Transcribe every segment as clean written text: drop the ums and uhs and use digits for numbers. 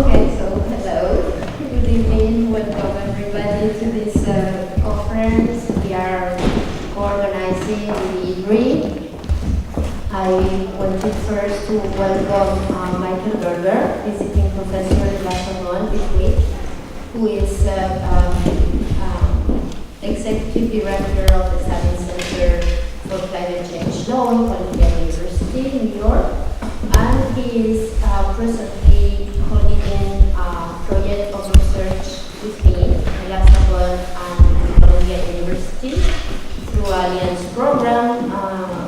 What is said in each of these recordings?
Okay, so hello, good evening, welcome everybody to this conference. We are organizing the IDRI. I wanted first to welcome Michael Berger, visiting professor in Barcelona this week, who is executive director of the Savin Center for Climate Change Law in Columbia University in New York, and he is presently co-leading a project of research with me in Barcelona and Columbia University through Alliance program,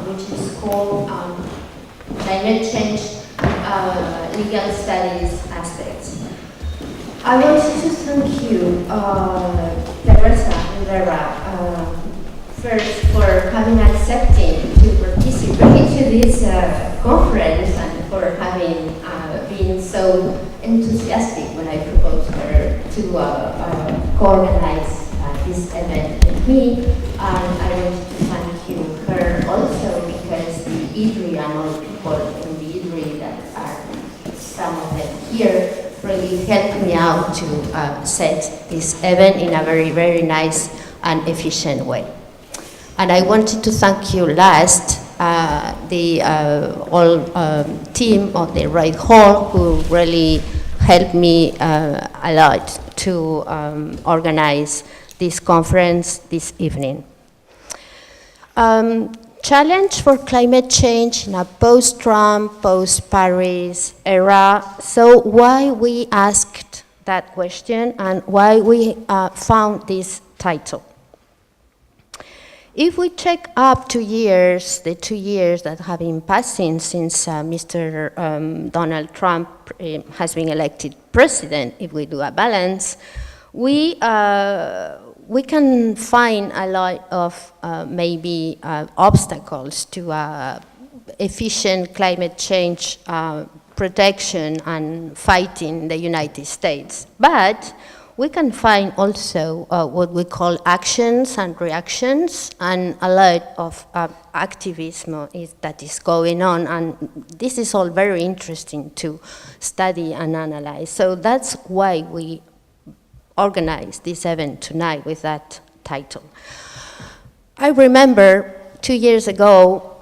which is called Climate Change Legal Studies Aspects. I wanted to thank you, Teresa and Vera, first for having accepting to participate to this conference and for having been so enthusiastic when I proposed her to co-organize this event with me. And I wanted to thank you her also because the IDRI and all people in the IDRI that are some of them here really helped me out to set this event in a very, very nice and efficient way. And I wanted to thank you last, the whole team of the Right Hall who really helped me a lot to organize this conference this evening. Challenge for climate change in a post-Trump, post-Paris era. So why we asked that question and why we found this title. If we check up 2 years, the 2 years that have been passing since Mr. Donald Trump has been elected president, if we do a balance, we can find a lot of maybe obstacles to efficient climate change protection and fighting in the United States. But we can find also what we call actions and reactions, and a lot of activism that is going on, and this is all very interesting to study and analyze. So that's why we organized this event tonight with that title. I remember 2 years ago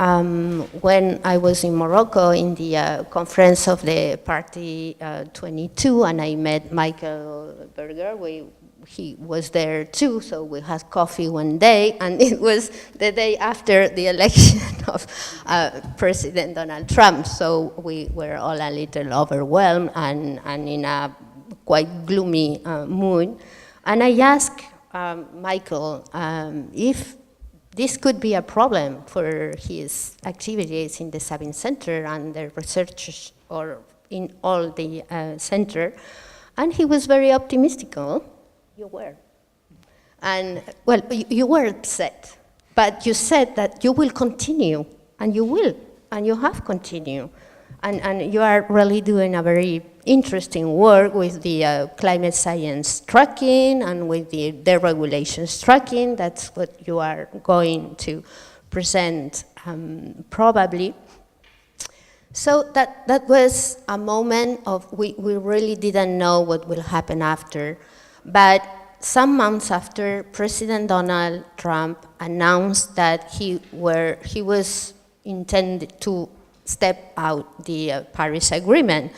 when I was in Morocco in the conference of the Party 22, and I met Michael Berger. He was there too, so we had coffee one day, and it was the day after the election of President Donald Trump, so we were all a little overwhelmed and in a quite gloomy mood. And I asked Michael if this could be a problem for his activities in the Savin Center and the researchers or in all the center. And he was very optimistic. You were. And, well, you were upset, but you said that you will continue, and you will, and you have continued. And you are really doing a very interesting work with the climate science tracking and with the deregulations tracking. That's what you are going to present probably. So that was a moment of, we really didn't know what will happen after. But some months after, President Donald Trump announced that he was intended to step out the Paris Agreement.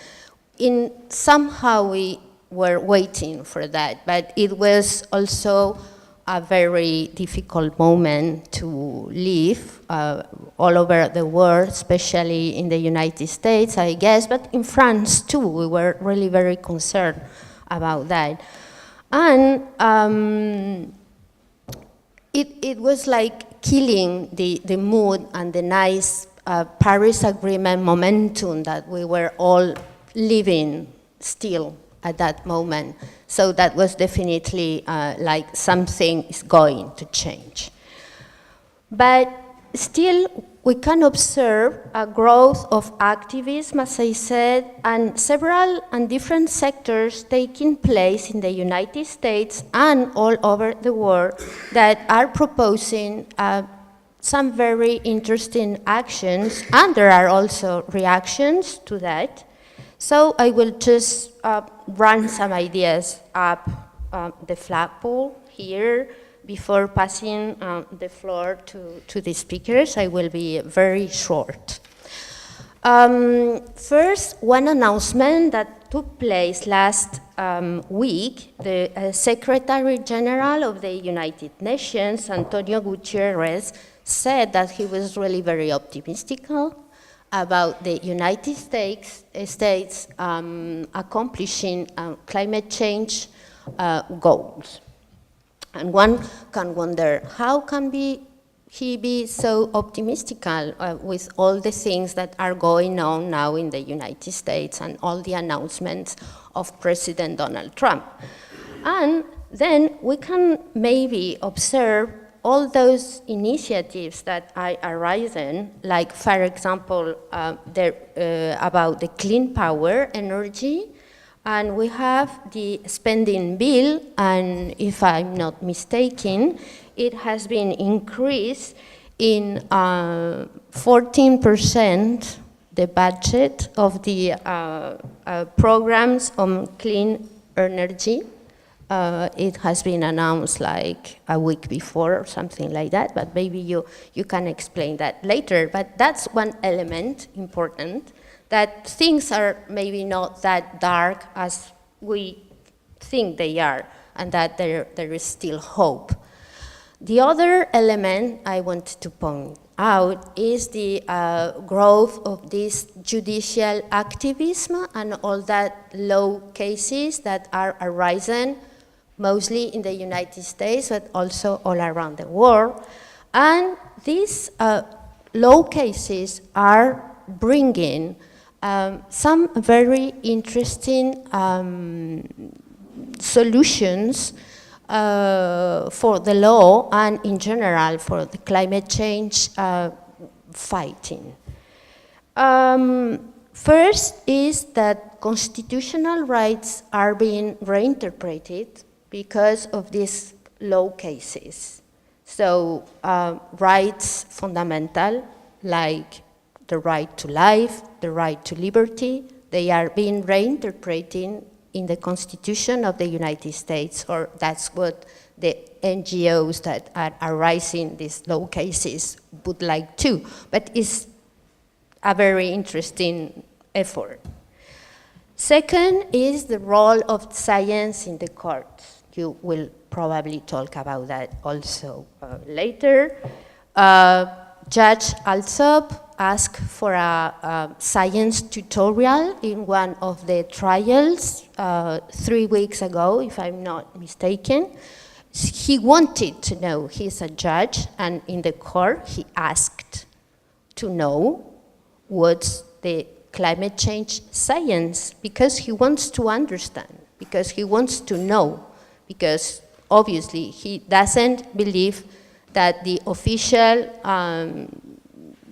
Somehow we were waiting for that, but it was also a very difficult moment to live all over the world, especially in the United States, I guess, but in France too. We were really very concerned about that. And it was like killing the mood and the nice Paris Agreement momentum that we were all living still at that moment. So that was definitely like something is going to change. But still, we can observe a growth of activism, as I said, and several and different sectors taking place in the United States and all over the world that are proposing some very interesting actions, and there are also reactions to that. So I will just run some ideas up the flagpole here before passing the floor to the speakers. I will be very short. First, one announcement that took place last week. The Secretary General of the United Nations, Antonio Guterres, said that he was really very optimistic about the United States accomplishing climate change goals. And one can wonder, how can he be so optimistic with all the things that are going on now in the United States and all the announcements of President Donald Trump? And then we can maybe observe all those initiatives that are arising, like, for example, about the clean power energy, and we have the spending bill, and if I'm not mistaken, it has been increased in 14%, the budget of the programs on clean energy. It has been announced like a week before or something like that, but maybe you can explain that later. But that's one element important, that things are maybe not that dark as we think they are, and that there is still hope. The other element I wanted to point out is the growth of this judicial activism and all that law cases that are arising mostly in the United States, but also all around the world. And these law cases are bringing some very interesting solutions for the law and in general for the climate change fighting. First is that constitutional rights are being reinterpreted because of these law cases. So rights fundamental, like the right to life, the right to liberty, they are being reinterpreted in the Constitution of the United States, or that's what the NGOs that are arising these law cases would like to. But it's a very interesting effort. Second is the role of science in the courts. You will probably talk about that also later. Judge Alsop asked for a science tutorial in one of the trials 3 weeks ago, if I'm not mistaken. He wanted to know, he's a judge, and in the court he asked to know what's the climate change science, because he wants to understand, because he wants to know, because obviously he doesn't believe that the official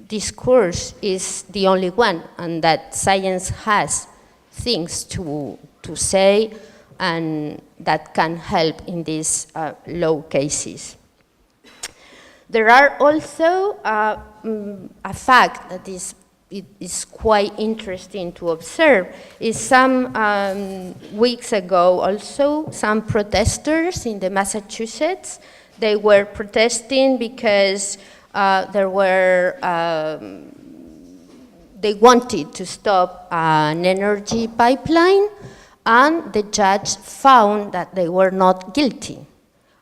discourse is the only one, and that science has things to say and that can help in these law cases. There are also a fact that is quite interesting to observe, is some weeks ago also some protesters in the Massachusetts, they were protesting because they wanted to stop an energy pipeline, and the judge found that they were not guilty.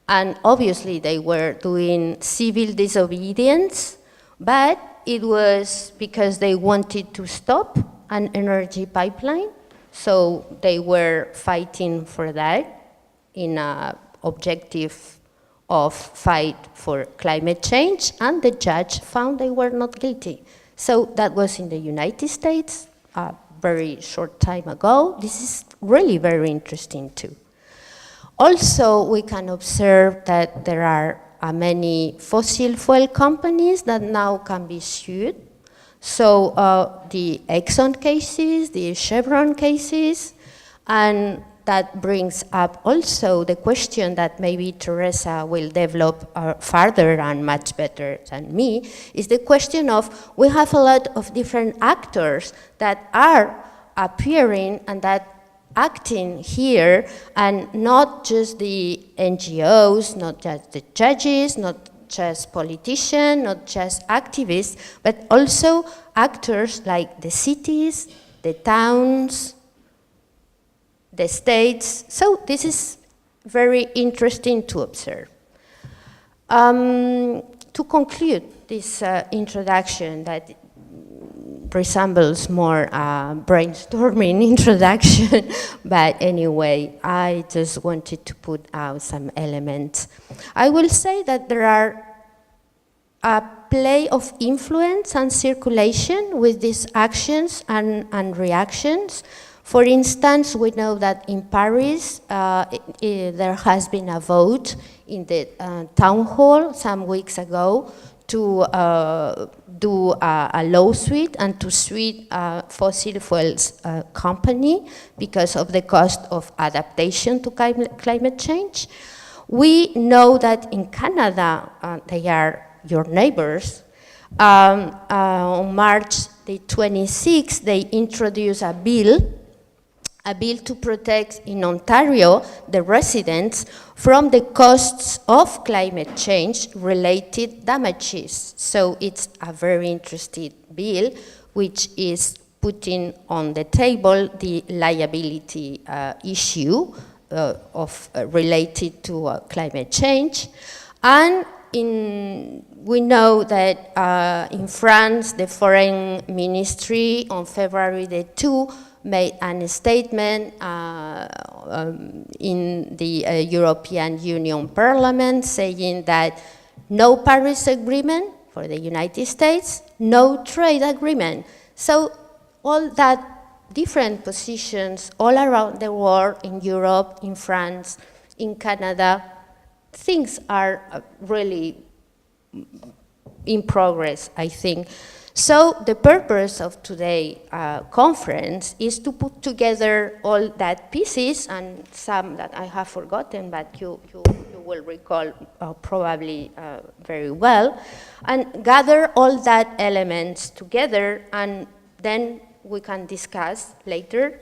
And obviously they were doing civil disobedience, but it was because they wanted to stop an energy pipeline, so they were fighting for that in an objective of fight for climate change, and the judge found they were not guilty. So that was in the United States a very short time ago. This is really very interesting too. Also, we can observe that there are many fossil fuel companies that now can be sued. So the Exxon cases, the Chevron cases, and that brings up also the question that maybe Teresa will develop further and much better than me, is the question of, we have a lot of different actors that are appearing and that acting here, and not just the NGOs, not just the judges, not just politicians, not just activists, but also actors like the cities, the towns, the states. So this is very interesting to observe. To conclude this introduction that resembles more brainstorming introduction, but anyway, I just wanted to put out some elements. I will say that there are a play of influence and circulation with these actions and reactions. For instance, we know that in Paris, there has been a vote in the town hall some weeks ago to do a lawsuit and to sue fossil fuels company because of the cost of adaptation to climate change. We know that in Canada, they are your neighbors. On March the 26th, they introduced a bill to protect in Ontario the residents from the costs of climate change related damages. So it's a very interesting bill which is putting on the table the liability issue related to climate change. And we know that in France, the Foreign Ministry on February the 2 made a statement in the European Union Parliament saying that no Paris Agreement for the United States, no trade agreement. So all that different positions all around the world, in Europe, in France, in Canada, things are really in progress, I think. So the purpose of today's conference is to put together all that pieces, and some that I have forgotten, but you will recall probably very well, and gather all that elements together, and then we can discuss later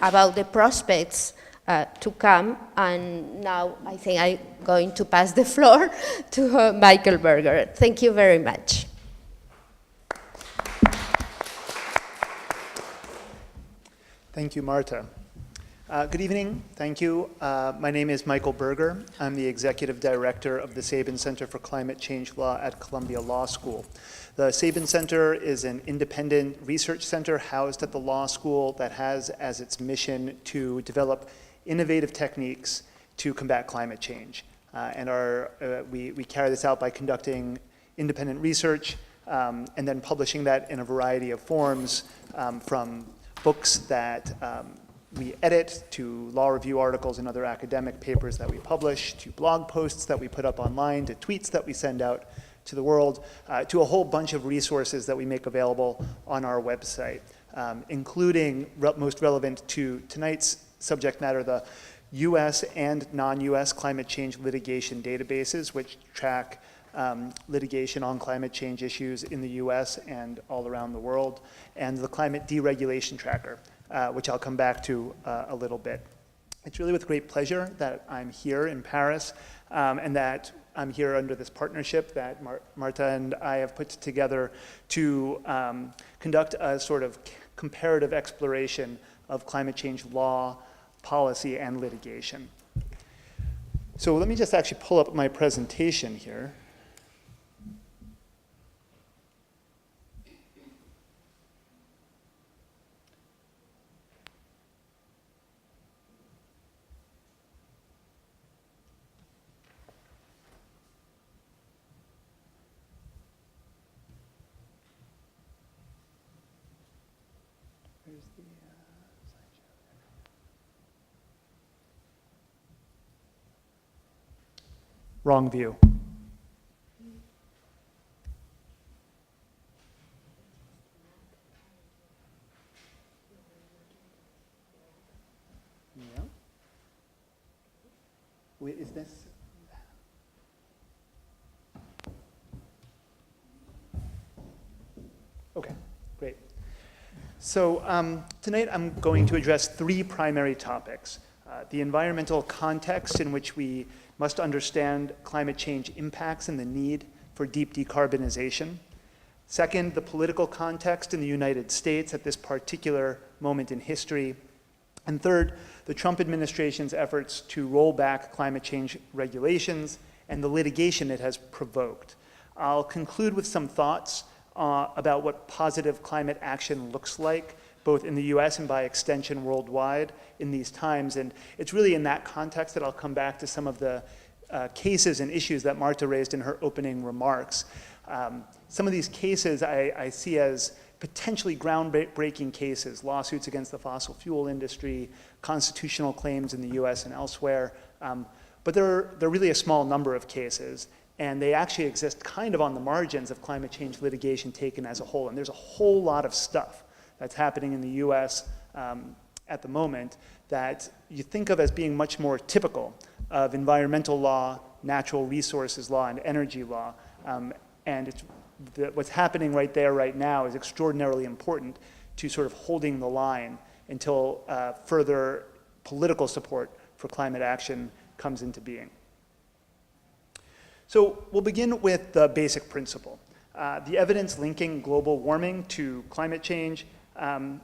about the prospects to come. And now I think I'm going to pass the floor to Michael Berger. Thank you very much. Thank you, Marta. Good evening. Thank you. My name is Michael Berger. I'm the Executive Director of the Sabin Center for Climate Change Law at Columbia Law School. The Sabin Center is an independent research center housed at the law school that has as its mission to develop innovative techniques to combat climate change. We carry this out by conducting independent research and then publishing that in a variety of forms, from books that we edit, to law review articles and other academic papers that we publish, to blog posts that we put up online, to tweets that we send out to the world, to a whole bunch of resources that we make available on our website, including most relevant to tonight's subject matter, the US and non-US climate change litigation databases, which track litigation on climate change issues in the US and all around the world, and the Climate Deregulation Tracker, which I'll come back to a little bit. It's really with great pleasure that I'm here in Paris, and that I'm here under this partnership that Marta and I have put together to conduct a sort of comparative exploration of climate change law, policy, and litigation. So let me just actually pull up my presentation here. Wrong view. Yeah. Wait, is this? Okay, great. Tonight I'm going to address three primary topics. The environmental context in which we must understand climate change impacts and the need for deep decarbonization. Second, the political context in the United States at this particular moment in history. And third, the Trump administration's efforts to roll back climate change regulations and the litigation it has provoked. I'll conclude with some thoughts about what positive climate action looks like, both in the US and by extension worldwide in these times. And it's really in that context that I'll come back to some of the cases and issues that Marta raised in her opening remarks. Some of these cases I see as potentially groundbreaking cases, lawsuits against the fossil fuel industry, constitutional claims in the US and elsewhere. But they're really a small number of cases, and they actually exist kind of on the margins of climate change litigation taken as a whole. And there's a whole lot of stuff that's happening in the US at the moment that you think of as being much more typical of environmental law, natural resources law, and energy law. And what's happening right there right now is extraordinarily important to sort of holding the line until further political support for climate action comes into being. So we'll begin with the basic principle. The evidence linking global warming to climate change and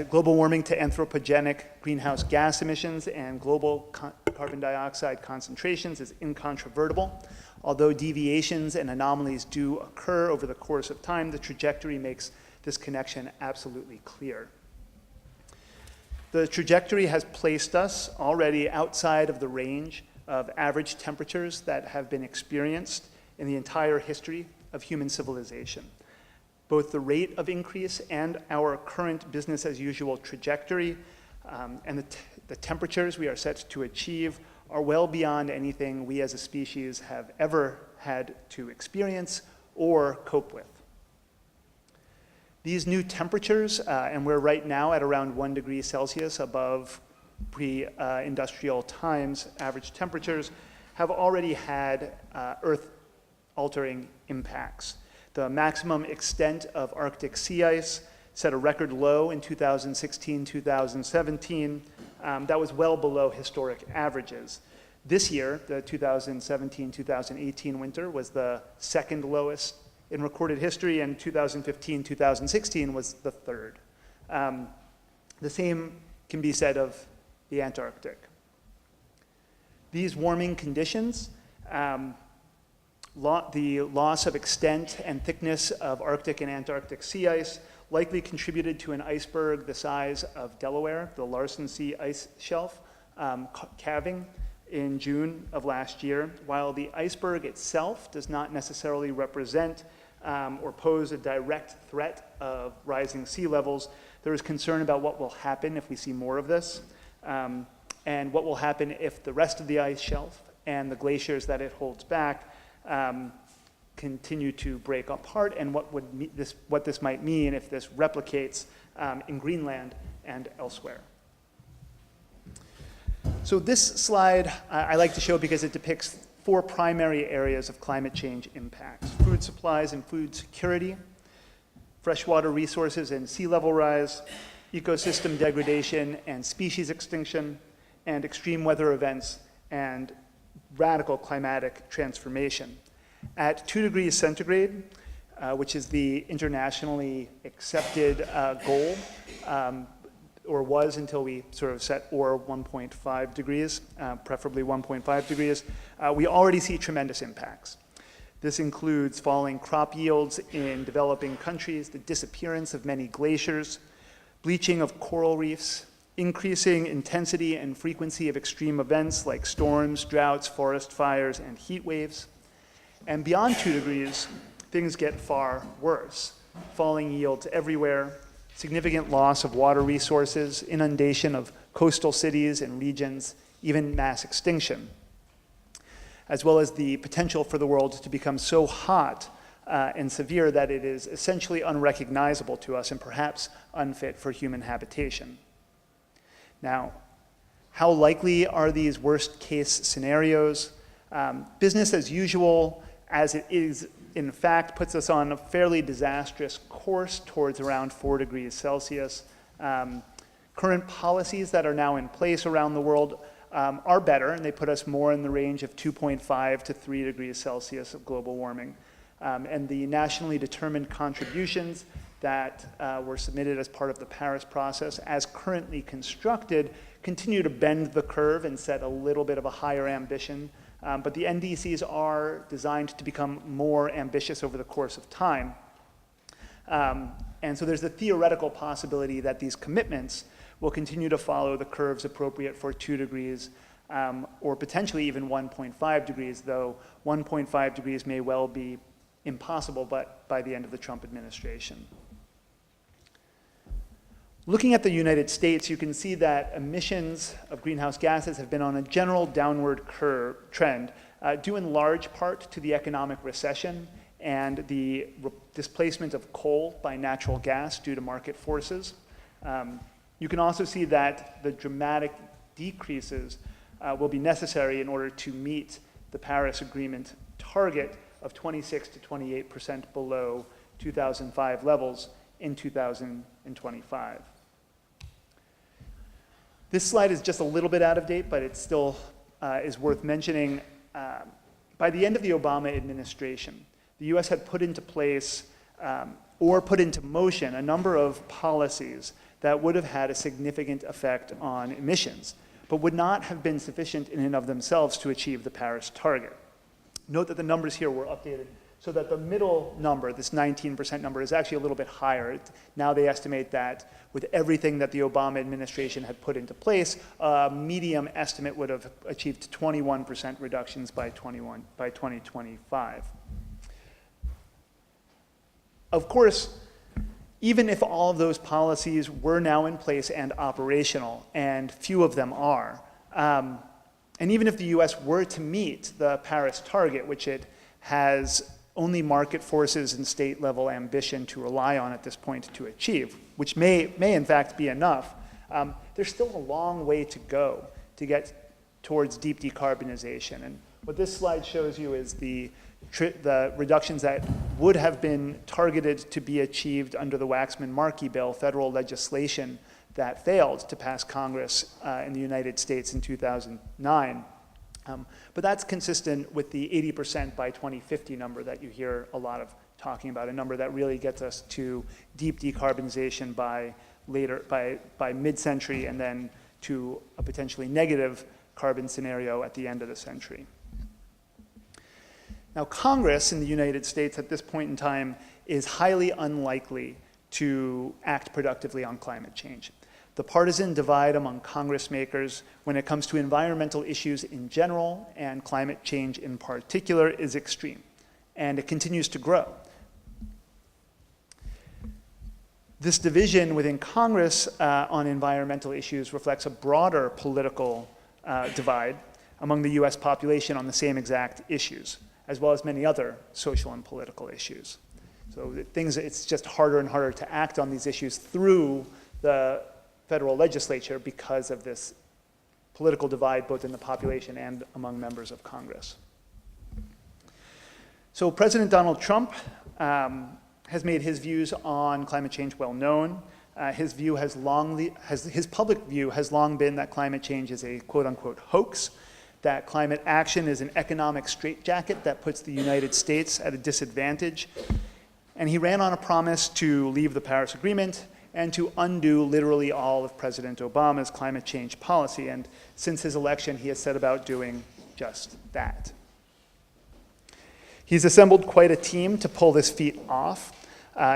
global warming to anthropogenic greenhouse gas emissions and global carbon dioxide concentrations is incontrovertible. Although deviations and anomalies do occur over the course of time, the trajectory makes this connection absolutely clear. The trajectory has placed us already outside of the range of average temperatures that have been experienced in the entire history of human civilization. Both the rate of increase and our current business as usual trajectory and the temperatures we are set to achieve are well beyond anything we as a species have ever had to experience or cope with. These new temperatures, and we're right now at around 1 degree Celsius above pre-industrial times average temperatures, have already had Earth-altering impacts. The maximum extent of Arctic sea ice set a record low in 2016-2017. That was well below historic averages. This year, the 2017-2018 winter was the second lowest in recorded history, and 2015-2016 was the third. The same can be said of the Antarctic. These warming conditions, the loss of extent and thickness of Arctic and Antarctic sea ice likely contributed to an iceberg the size of Delaware, the Larsen Sea ice shelf, calving in June of last year. While the iceberg itself does not necessarily represent or pose a direct threat of rising sea levels, there is concern about what will happen if we see more of this, and what will happen if the rest of the ice shelf and the glaciers that it holds back continue to break apart, and what this might mean if this replicates in Greenland and elsewhere. So this slide I like to show because it depicts 4 primary areas of climate change impacts: food supplies and food security, freshwater resources and sea level rise, ecosystem degradation and species extinction, and extreme weather events and radical climatic transformation. At 2 degrees centigrade, which is the internationally accepted goal, or was until we sort of set or 1.5 degrees, preferably 1.5 degrees, we already see tremendous impacts. This includes falling crop yields in developing countries, the disappearance of many glaciers, bleaching of coral reefs, increasing intensity and frequency of extreme events like storms, droughts, forest fires, and heat waves. And beyond 2 degrees, things get far worse. Falling yields everywhere, significant loss of water resources, inundation of coastal cities and regions, even mass extinction, as well as the potential for the world to become so hot and severe that it is essentially unrecognizable to us and perhaps unfit for human habitation. Now, how likely are these worst case scenarios? Business as usual as it is, in fact, puts us on a fairly disastrous course towards around 4 degrees Celsius. Current policies that are now in place around the world are better, and they put us more in the range of 2.5 to 3 degrees Celsius of global warming. And the nationally determined contributions that were submitted as part of the Paris process, as currently constructed, continue to bend the curve and set a little bit of a higher ambition. But the NDCs are designed to become more ambitious over the course of time. And so there's a theoretical possibility that these commitments will continue to follow the curves appropriate for 2 degrees or potentially even 1.5 degrees, though 1.5 degrees may well be impossible but by the end of the Trump administration. Looking at the United States, you can see that emissions of greenhouse gases have been on a general downward trend, due in large part to the economic recession and the displacement of coal by natural gas due to market forces. You can also see that the dramatic decreases will be necessary in order to meet the Paris Agreement target of 26 to 28% below 2005 levels in 2025. This slide is just a little bit out of date, but it still is worth mentioning. By the end of the Obama administration, the US had put into place or put into motion a number of policies that would have had a significant effect on emissions, but would not have been sufficient in and of themselves to achieve the Paris target. Note that the numbers here were updated so that the middle number, this 19% number, is actually a little bit higher. Now they estimate that with everything that the Obama administration had put into place, a medium estimate would have achieved 21% reductions by 2025. Of course, even if all of those policies were now in place and operational, and few of them are, and even if the US were to meet the Paris target, which it has only market forces and state level ambition to rely on at this point to achieve, which may in fact be enough, there's still a long way to go to get towards deep decarbonization. And what this slide shows you is the reductions that would have been targeted to be achieved under the Waxman-Markey bill, federal legislation that failed to pass Congress in the United States in 2009. But that's consistent with the 80% by 2050 number that you hear a lot of talking about, a number that really gets us to deep decarbonization by mid-century and then to a potentially negative carbon scenario at the end of the century. Now, Congress in the United States at this point in time is highly unlikely to act productively on climate change. The partisan divide among Congress makers when it comes to environmental issues in general and climate change in particular is extreme, and it continues to grow. This division within Congress on environmental issues reflects a broader political divide among the US population on the same exact issues, as well as many other social and political issues. So it's just harder and harder to act on these issues through the federal legislature because of this political divide both in the population and among members of Congress. So President Donald Trump has made his views on climate change well known. His public view has long been that climate change is a quote-unquote hoax, that climate action is an economic straitjacket that puts the United States at a disadvantage. And he ran on a promise to leave the Paris Agreement and to undo literally all of President Obama's climate change policy. And since his election, he has set about doing just that. He's assembled quite a team to pull this feat off.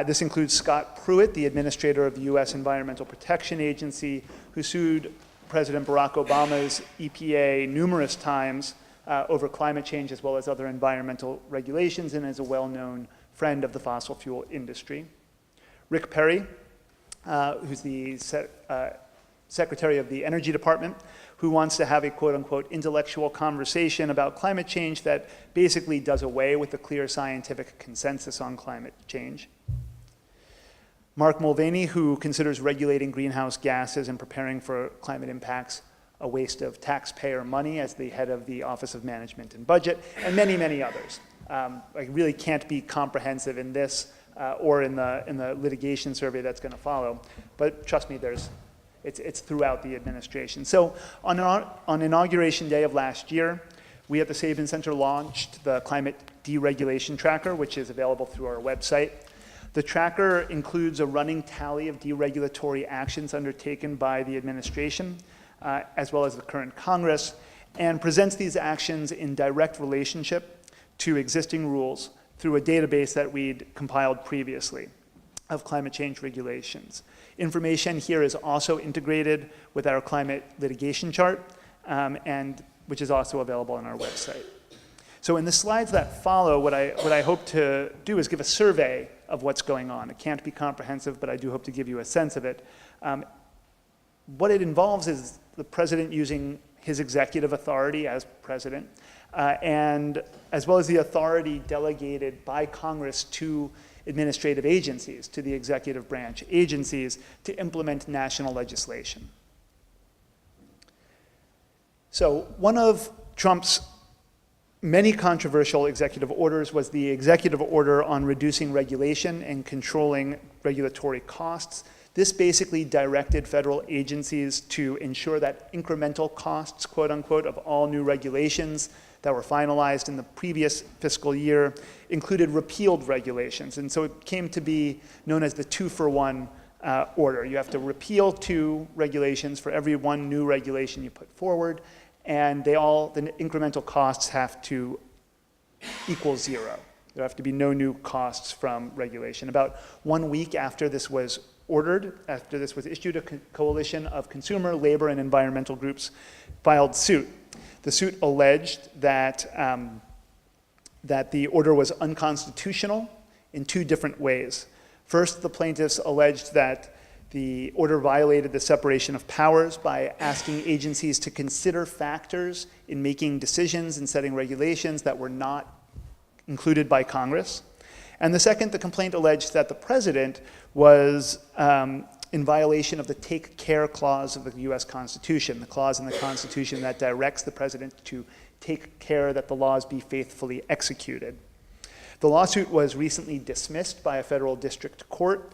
This includes Scott Pruitt, the administrator of the US Environmental Protection Agency, who sued President Barack Obama's EPA numerous times over climate change as well as other environmental regulations, and is a well-known friend of the fossil fuel industry. Rick Perry, who's the Secretary of the Energy Department, who wants to have a quote-unquote intellectual conversation about climate change that basically does away with the clear scientific consensus on climate change. Marc Mulvaney, who considers regulating greenhouse gases and preparing for climate impacts a waste of taxpayer money as the head of the Office of Management and Budget, and many, many others. like really can't be comprehensive in this or in the litigation survey that's going to follow. But trust me, it's throughout the administration. So on Inauguration Day of last year, we at the Sabin Center launched the Climate Deregulation Tracker, which is available through our website. The tracker includes a running tally of deregulatory actions undertaken by the administration, as well as the current Congress, and presents these actions in direct relationship to existing rules through a database that we'd compiled previously of climate change regulations. Information here is also integrated with our climate litigation chart, and which is also available on our website. So in the slides that follow, what I hope to do is give a survey of what's going on. It can't be comprehensive, but I do hope to give you a sense of it. What it involves is the president using his executive authority as president, and as well as the authority delegated by Congress to administrative agencies, to the executive branch agencies, to implement national legislation. So one of Trump's many controversial executive orders was the executive order on reducing regulation and controlling regulatory costs. This basically directed federal agencies to ensure that incremental costs, quote unquote, of all new regulations that were finalized in the previous fiscal year included repealed regulations. And so it came to be known as the 2-for-1 order. You have to repeal 2 regulations for every 1 new regulation you put forward, and the incremental costs have to equal 0. There have to be no new costs from regulation. About 1 week after this was ordered, after this was issued, a coalition of consumer, labor, and environmental groups filed suit. The suit alleged that, that the order was unconstitutional in 2 different ways. First, the plaintiffs alleged that the order violated the separation of powers by asking agencies to consider factors in making decisions and setting regulations that were not included by Congress. And the second, the complaint alleged that the president was in violation of the Take Care Clause of the US Constitution, the clause in the Constitution that directs the president to take care that the laws be faithfully executed. The lawsuit was recently dismissed by a federal district court,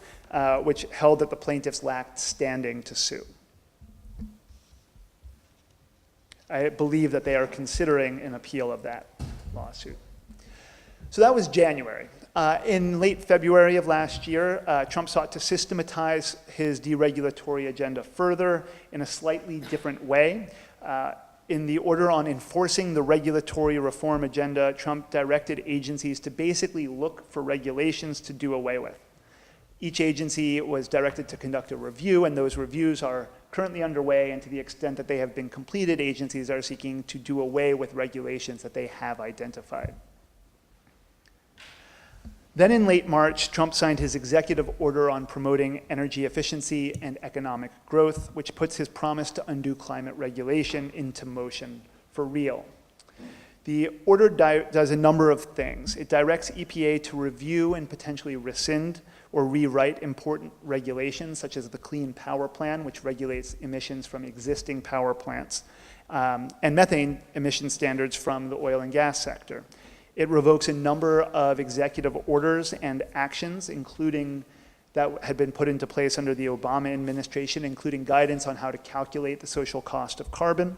which held that the plaintiffs lacked standing to sue. I believe that they are considering an appeal of that lawsuit. So that was January. In late February of last year, Trump sought to systematize his deregulatory agenda further in a slightly different way. In the order on enforcing the regulatory reform agenda, Trump directed agencies to basically look for regulations to do away with. Each agency was directed to conduct a review, and those reviews are currently underway, and to the extent that they have been completed, agencies are seeking to do away with regulations that they have identified. Then in late March, Trump signed his executive order on promoting energy efficiency and economic growth, which puts his promise to undo climate regulation into motion for real. The order does a number of things. It directs EPA to review and potentially rescind or rewrite important regulations, such as the Clean Power Plan, which regulates emissions from existing power plants, and methane emission standards from the oil and gas sector. It revokes a number of executive orders and actions, including that had been put into place under the Obama administration, including guidance on how to calculate the social cost of carbon,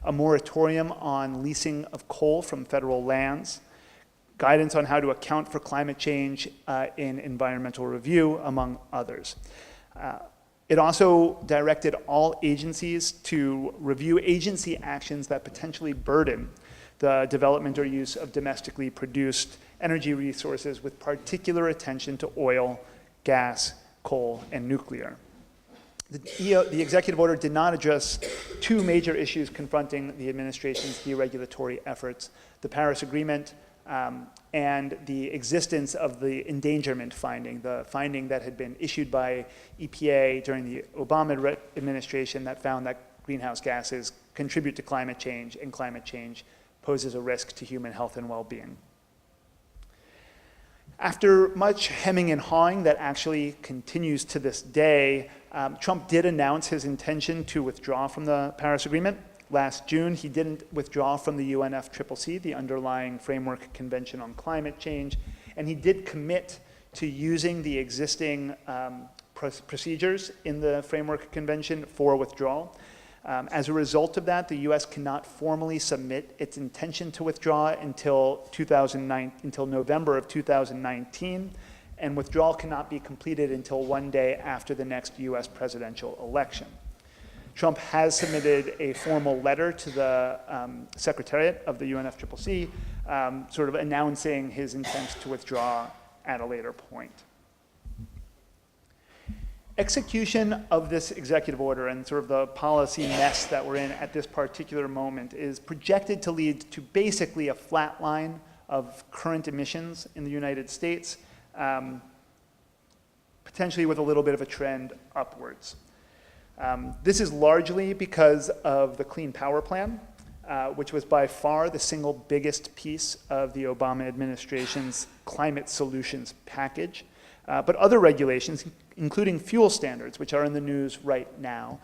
a moratorium on leasing of coal from federal lands, guidance on how to account for climate change in environmental review, among others. It also directed all agencies to review agency actions that potentially burden the development or use of domestically produced energy resources with particular attention to oil, gas, coal, and nuclear. The executive order did not address 2 major issues confronting the administration's deregulatory efforts: the Paris Agreement and the existence of the endangerment finding, the finding that had been issued by EPA during the Obama administration that found that greenhouse gases contribute to climate change, and climate change poses a risk to human health and well-being. After much hemming and hawing that actually continues to this day, Trump did announce his intention to withdraw from the Paris Agreement last June, he didn't withdraw from the UNFCCC, the underlying framework convention on climate change, and he did commit to using the existing procedures in the framework convention for withdrawal. As a result of that, the U.S. cannot formally submit its intention to withdraw until November of 2019, and withdrawal cannot be completed until one day after the next U.S. presidential election. Trump has submitted a formal letter to the Secretariat of the UNFCCC, sort of announcing his intent to withdraw at a later point. Execution of this executive order and sort of the policy mess that we're in at this particular moment is projected to lead to basically a flat line of current emissions in the United States, potentially with a little bit of a trend upwards. This is largely because of the Clean Power Plan, which was by far the single biggest piece of the Obama administration's climate solutions package. But other regulations, including fuel standards, which are in the news right now,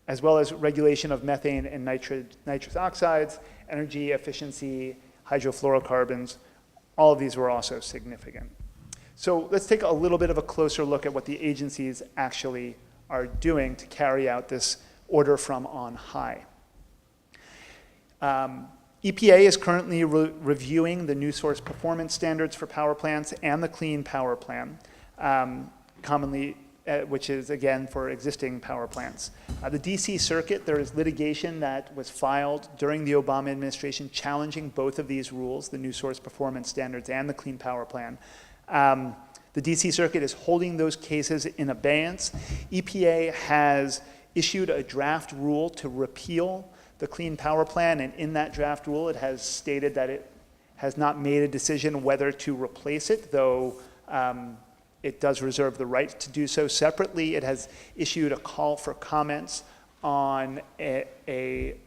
as well as regulation of methane and nitrous oxides, energy efficiency, hydrofluorocarbons, all of these were also significant. So let's take a little bit of a closer look at what the agencies actually are doing to carry out this order from on high. EPA is currently reviewing the new source performance standards for power plants and the Clean Power Plan, which is, again, for existing power plants. The DC Circuit, there is litigation that was filed during the Obama administration challenging both of these rules, the new source performance standards and the Clean Power Plan. The DC Circuit is holding those cases in abeyance. EPA has issued a draft rule to repeal the Clean Power Plan, and in that draft rule, it has stated that it has not made a decision whether to replace it, though it does reserve the right to do so separately. It has issued a call for comments on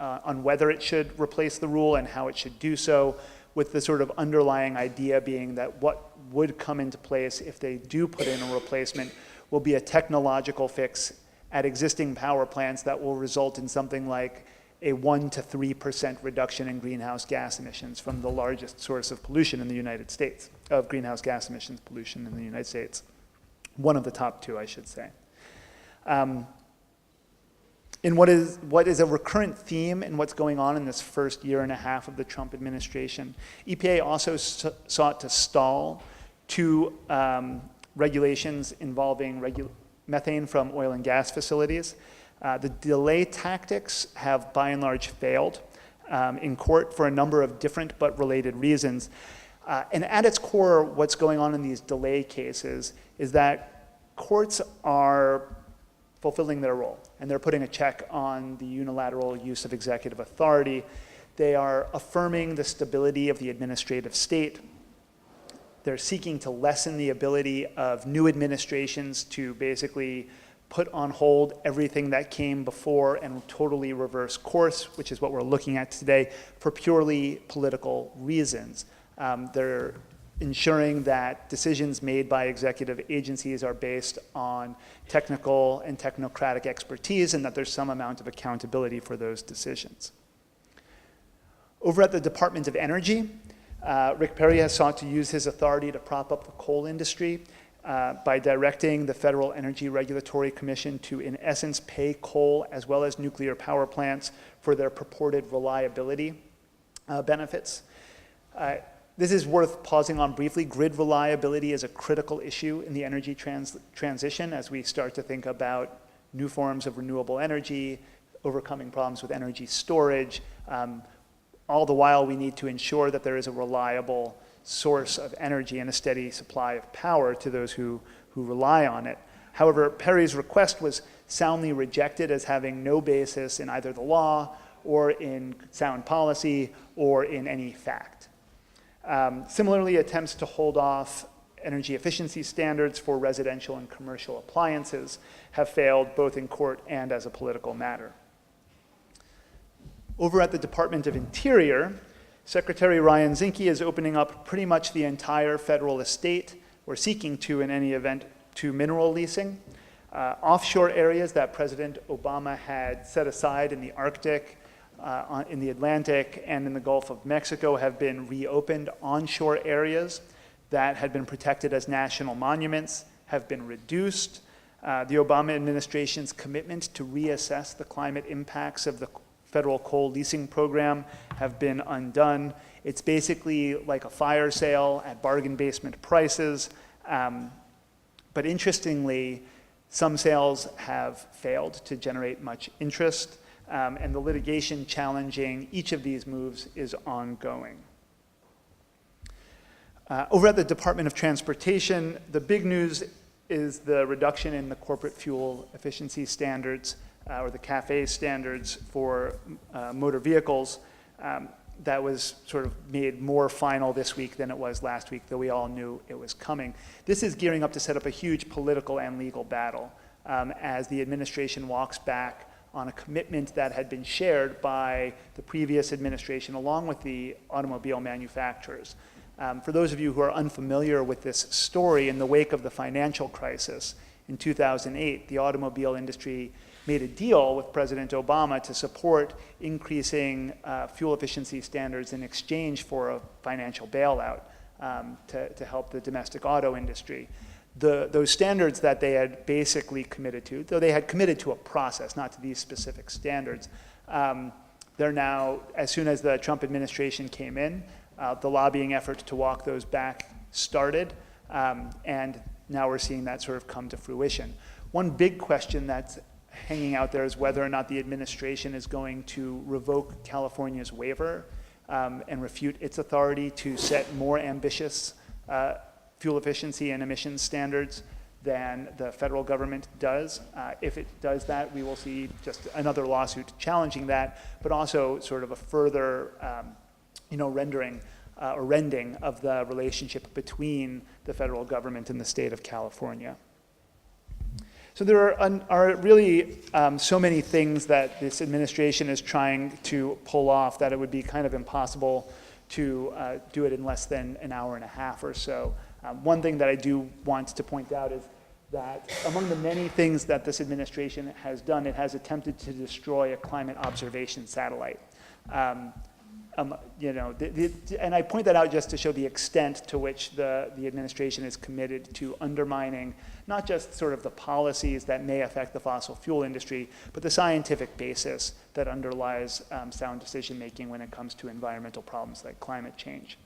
on whether it should replace the rule and how it should do so, with the sort of underlying idea being that what would come into place if they do put in a replacement will be a technological fix at existing power plants that will result in something like a 1 to 3% reduction in greenhouse gas emissions from the largest source of pollution in the United States, of greenhouse gas emissions pollution in the United States. One of the top two, I should say. In what is a recurrent theme in what's going on in this first year and a half of the Trump administration, EPA also sought to stall two regulations involving methane from oil and gas facilities. The delay tactics have, by and large, failed in court for a number of different but related reasons. And at its core, what's going on in these delay cases is that courts are fulfilling their role, and they're putting a check on the unilateral use of executive authority. They are affirming the stability of the administrative state. They're seeking to lessen the ability of new administrations to basically put on hold everything that came before and totally reverse course, which is what we're looking at today, for purely political reasons. They're ensuring that decisions made by executive agencies are based on technical and technocratic expertise, and that there's some amount of accountability for those decisions. Over at the Department of Energy, Rick Perry has sought to use his authority to prop up the coal industry by directing the Federal Energy Regulatory Commission to, in essence, pay coal as well as nuclear power plants for their purported reliability benefits. This is worth pausing on briefly. Grid reliability is a critical issue in the energy transition as we start to think about new forms of renewable energy, overcoming problems with energy storage. All the while, we need to ensure that there is a reliable source of energy and a steady supply of power to those who rely on it. However, Perry's request was soundly rejected as having no basis in either the law or in sound policy or in any fact. Similarly, attempts to hold off energy efficiency standards for residential and commercial appliances have failed both in court and as a political matter. Over at the Department of Interior, Secretary Ryan Zinke is opening up pretty much the entire federal estate, or seeking to in any event, to mineral leasing. Offshore areas that President Obama had set aside in the Arctic, in the Atlantic, and in the Gulf of Mexico have been reopened. Onshore areas that had been protected as national monuments have been reduced. The Obama administration's commitment to reassess the climate impacts of the federal coal leasing program have been undone. It's basically like a fire sale at bargain basement prices. But interestingly, some sales have failed to generate much interest, and the litigation challenging each of these moves is ongoing. Over at the Department of Transportation, the big news is the reduction in the corporate fuel efficiency standards, or the CAFE standards for motor vehicles. That was sort of made more final this week than it was last week, though we all knew it was coming. This is gearing up to set up a huge political and legal battle as the administration walks back on a commitment that had been shared by the previous administration along with the automobile manufacturers. For those of you who are unfamiliar with this story, in the wake of the financial crisis in 2008, the automobile industry made a deal with President Obama to support increasing fuel efficiency standards in exchange for a financial bailout to help the domestic auto industry. Those standards that they had basically committed to, though they had committed to a process, not to these specific standards, they're now, as soon as the Trump administration came in, the lobbying effort to walk those back started, and now we're seeing that sort of come to fruition. One big question that's hanging out there is whether or not the administration is going to revoke California's waiver and refute its authority to set more ambitious fuel efficiency and emissions standards than the federal government does. If it does that, we will see just another lawsuit challenging that, but also sort of a further rendering or rending of the relationship between the federal government and the state of California. So there are really so many things that this administration is trying to pull off that it would be kind of impossible to do it in less than an hour and a half or so. One thing that I do want to point out is that among the many things that this administration has done, it has attempted to destroy a climate observation satellite. And I point that out just to show the extent to which the administration is committed to undermining not just sort of the policies that may affect the fossil fuel industry, but the scientific basis that underlies sound decision-making when it comes to environmental problems like climate change.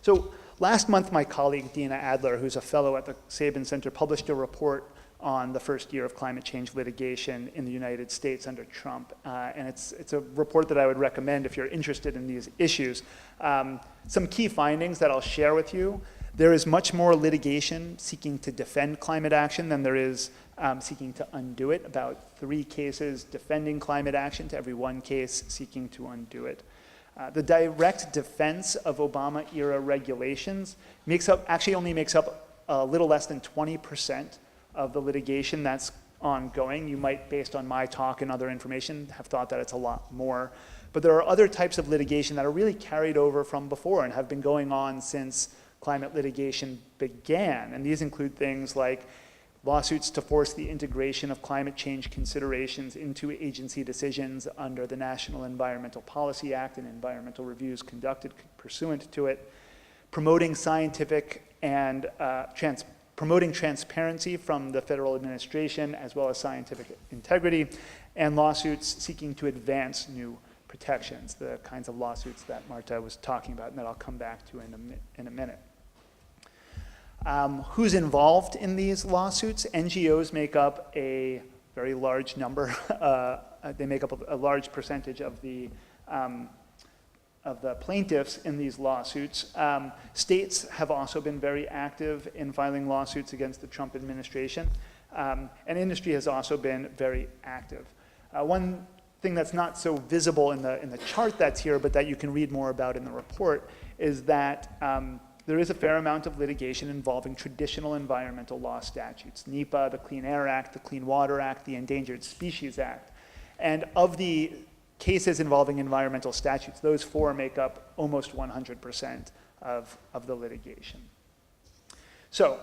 So last month, my colleague Dina Adler, who's a fellow at the Sabin Center, published a report on the first year of climate change litigation in the United States under Trump. And it's a report that I would recommend if you're interested in these issues. Some key findings that I'll share with you. There is much more litigation seeking to defend climate action than there is seeking to undo it. About 3 cases defending climate action to every 1 case seeking to undo it. The direct defense of Obama-era regulations actually only makes up a little less than 20% of the litigation that's ongoing. You might, based on my talk and other information, have thought that it's a lot more. But there are other types of litigation that are really carried over from before and have been going on since climate litigation began. And these include things like lawsuits to force the integration of climate change considerations into agency decisions under the National Environmental Policy Act and environmental reviews conducted pursuant to it, promoting scientific and promoting transparency from the federal administration as well as scientific integrity, and lawsuits seeking to advance new protections, the kinds of lawsuits that Marta was talking about and that I'll come back to in a minute. Who's involved in these lawsuits? NGOs make up a very large number. They make up a large percentage of the plaintiffs in these lawsuits. States have also been very active in filing lawsuits against the Trump administration, and industry has also been very active. One thing that's not so visible in the chart that's here, but that you can read more about in the report, is that there is a fair amount of litigation involving traditional environmental law statutes, NEPA, the Clean Air Act, the Clean Water Act, the Endangered Species Act. And of the cases involving environmental statutes, those 4 make up almost 100% of the litigation. So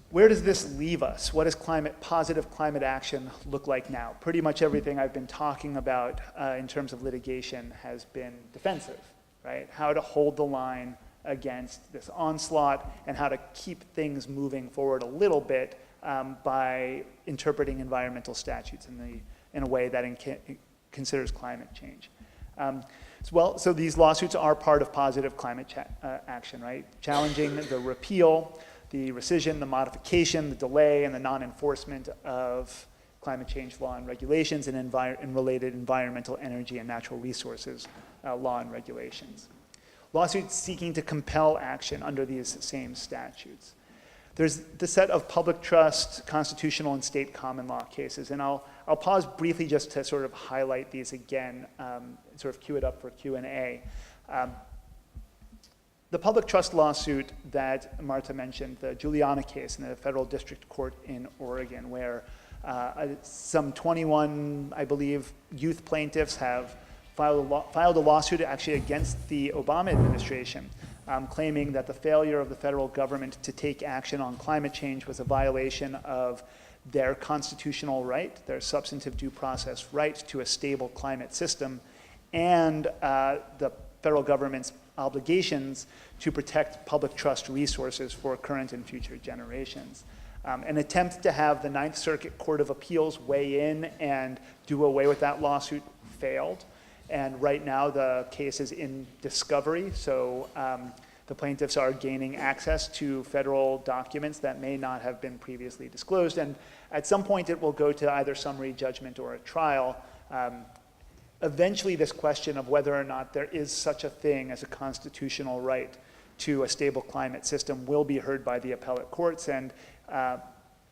Where does this leave us? What does positive climate action look like now? Pretty much everything I've been talking about in terms of litigation has been defensive, right? How to hold the line against this onslaught and how to keep things moving forward a little bit by interpreting environmental statutes in a way that considers climate change. So these lawsuits are part of positive climate action, right? Challenging the repeal, the rescission, the modification, the delay, and the non-enforcement of climate change law and regulations and related environmental, energy, and natural resources law and regulations. Lawsuits seeking to compel action under these same statutes. There's the set of public trust, constitutional, and state common law cases, and I'll pause briefly just to sort of highlight these again, sort of cue it up for Q&A. The public trust lawsuit that Marta mentioned, the Juliana case in the federal district court in Oregon, where some 21, I believe, youth plaintiffs have filed a lawsuit actually against the Obama administration, claiming that the failure of the federal government to take action on climate change was a violation of their constitutional right, their substantive due process right to a stable climate system, and the federal government's obligations to protect public trust resources for current and future generations. An attempt to have the Ninth Circuit Court of Appeals weigh in and do away with that lawsuit failed. And right now the case is in discovery, so the plaintiffs are gaining access to federal documents that may not have been previously disclosed. And at some point it will go to either summary judgment or a trial. Eventually this question of whether or not there is such a thing as a constitutional right to a stable climate system will be heard by the appellate courts and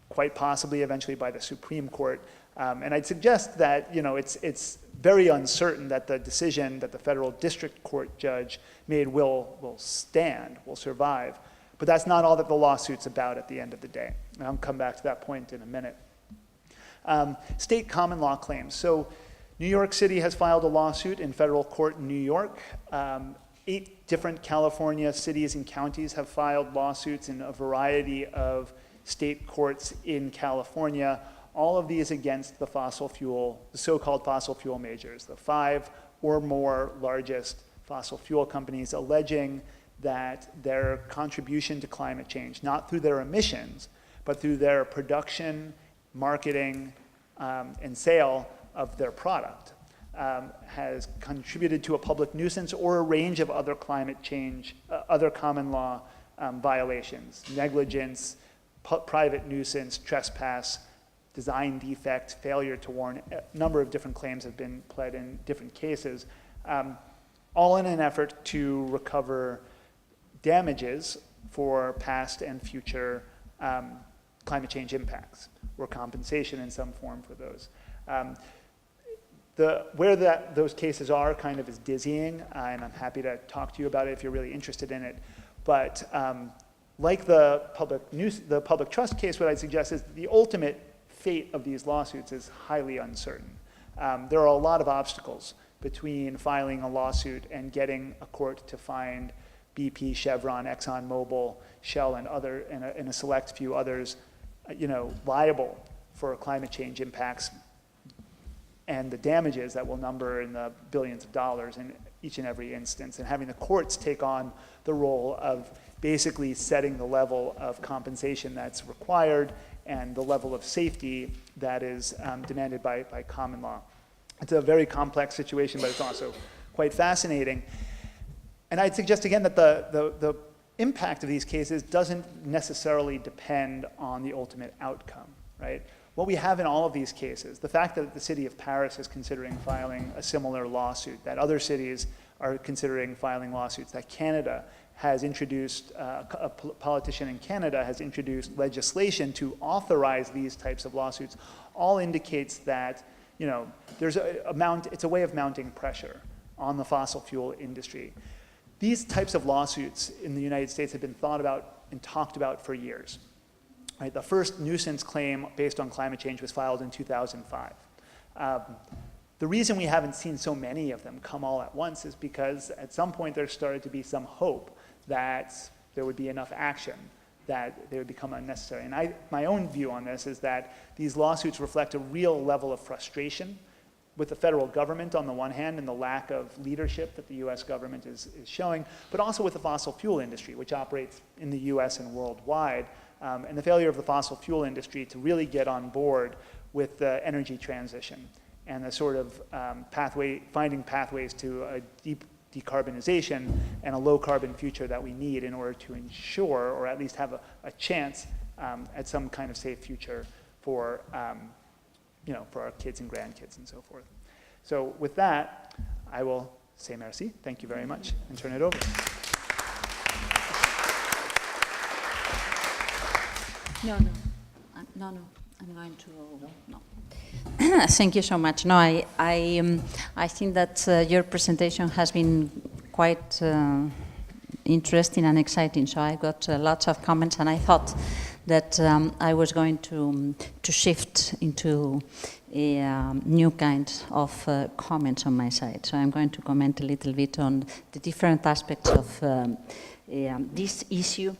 quite possibly eventually by the Supreme Court. And I'd suggest that it's very uncertain that the decision that the federal district court judge made will stand, will survive. But that's not all that the lawsuit's about at the end of the day. And I'll come back to that point in a minute. State common law claims. So New York City has filed a lawsuit in federal court in New York. 8 different California cities and counties have filed lawsuits in a variety of state courts in California, all of these against the so-called fossil fuel majors, the 5 or more largest fossil fuel companies, alleging that their contribution to climate change, not through their emissions, but through their production, marketing, and sale of their product, has contributed to a public nuisance or a range of other climate change, other common law violations, negligence, private nuisance, trespass, design defect, failure to warn. A number of different claims have been pled in different cases, all in an effort to recover damages for past and future climate change impacts or compensation in some form for those. Where those cases are kind of is dizzying, and I'm happy to talk to you about it if you're really interested in it. But like the public trust case, what I'd suggest is the ultimate fate of these lawsuits is highly uncertain. There are a lot of obstacles between filing a lawsuit and getting a court to find BP, Chevron, ExxonMobil, Shell, and a select few others, liable for climate change impacts and the damages that will number in the billions of dollars in each and every instance, and having the courts take on the role of basically setting the level of compensation that's required and the level of safety that is demanded by common law. It's a very complex situation, but it's also quite fascinating. And I'd suggest again that the impact of these cases doesn't necessarily depend on the ultimate outcome, right? What we have in all of these cases, the fact that the city of Paris is considering filing a similar lawsuit, that other cities are considering filing lawsuits, that Canada has introduced, a politician in Canada has introduced legislation to authorize these types of lawsuits, all indicates that it's a way of mounting pressure on the fossil fuel industry. These types of lawsuits in the United States have been thought about and talked about for years. Right, the first nuisance claim based on climate change was filed in 2005. The reason we haven't seen so many of them come all at once is because at some point there started to be some hope that there would be enough action that they would become unnecessary. And my own view on this is that these lawsuits reflect a real level of frustration with the federal government on the one hand and the lack of leadership that the US government is showing, but also with the fossil fuel industry, which operates in the US and worldwide, and the failure of the fossil fuel industry to really get on board with the energy transition and the sort of finding pathways to a deep decarbonization and a low carbon future that we need in order to ensure, or at least have a chance at some kind of safe future for, for our kids and grandkids and so forth. So with that, I will say merci, thank you very much, and turn it over. No, I'm going to, no. Thank you so much. No, I think that your presentation has been quite interesting and exciting. So I got lots of comments, and I thought that I was going to shift into a new kind of comments on my side. So I'm going to comment a little bit on the different aspects of this issue,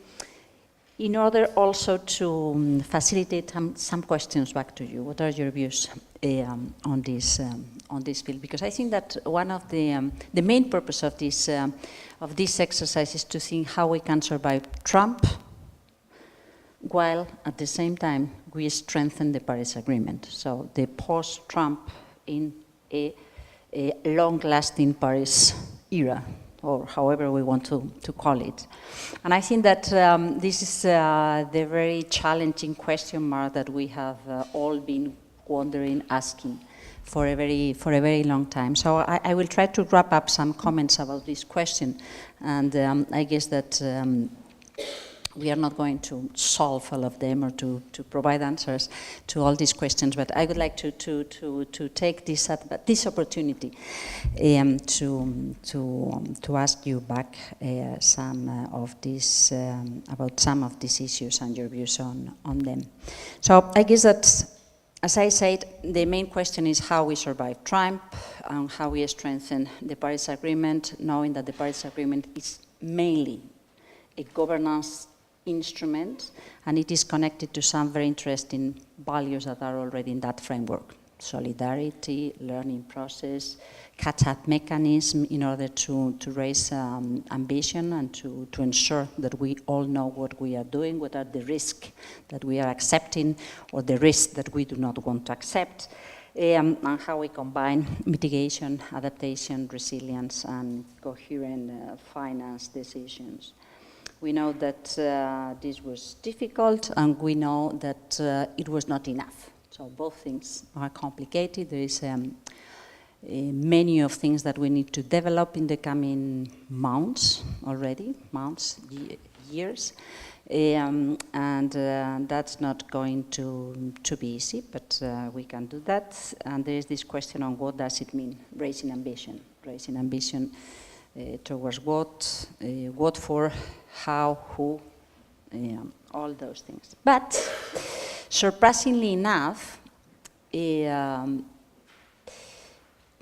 in order also to facilitate some questions back to you. What are your views on this field? Because I think that one of the main purpose of this exercise is to think how we can survive Trump, while at the same time we strengthen the Paris Agreement. So the post-Trump in a long-lasting Paris era, or however we want to call it. And I think that this is the very challenging question mark that we have all been wondering, asking for a very long time. So I will try to wrap up some comments about this question, and I guess that we are not going to solve all of them or to provide answers to all these questions, but I would like to take this opportunity to ask you back some of these about some of these issues and your views on them. So I guess that, as I said, the main question is how we survive Trump and how we strengthen the Paris Agreement, knowing that the Paris Agreement is mainly a governance instrument, and it is connected to some very interesting values that are already in that framework. Solidarity, learning process, catch-up mechanism in order to raise ambition and to ensure that we all know what we are doing, what are the risks that we are accepting or the risks that we do not want to accept, and how we combine mitigation, adaptation, resilience, and coherent finance decisions. We know that this was difficult, and we know that it was not enough. So both things are complicated. There is many of things that we need to develop in the coming months already, years. And that's not going to be easy, but we can do that. And there is this question on what does it mean, raising ambition towards what for, how, who, all those things. But surprisingly enough,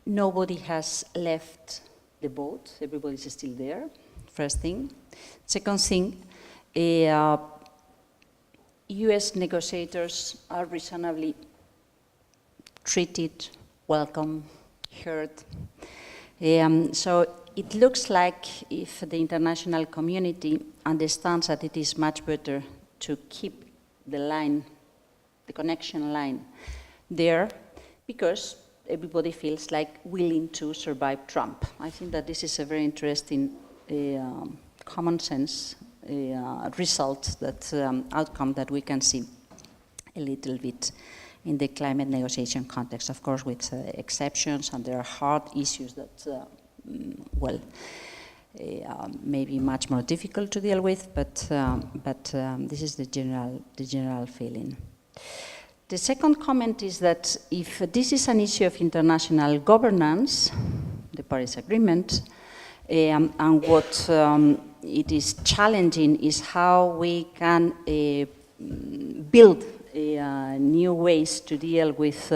nobody has left the boat. Everybody's still there, first thing. Second thing, US negotiators are reasonably treated, welcome, heard. So it looks like if the international community understands that it is much better to keep the line, the connection line there, because everybody feels like willing to survive Trump. I think that this is a very interesting common sense result, that outcome that we can see a little bit in the climate negotiation context, of course with exceptions, and there are hard issues that maybe much more difficult to deal with, but this is the general feeling. The second comment is that if this is an issue of international governance, the Paris Agreement, and what it is challenging is how we can build new ways to deal with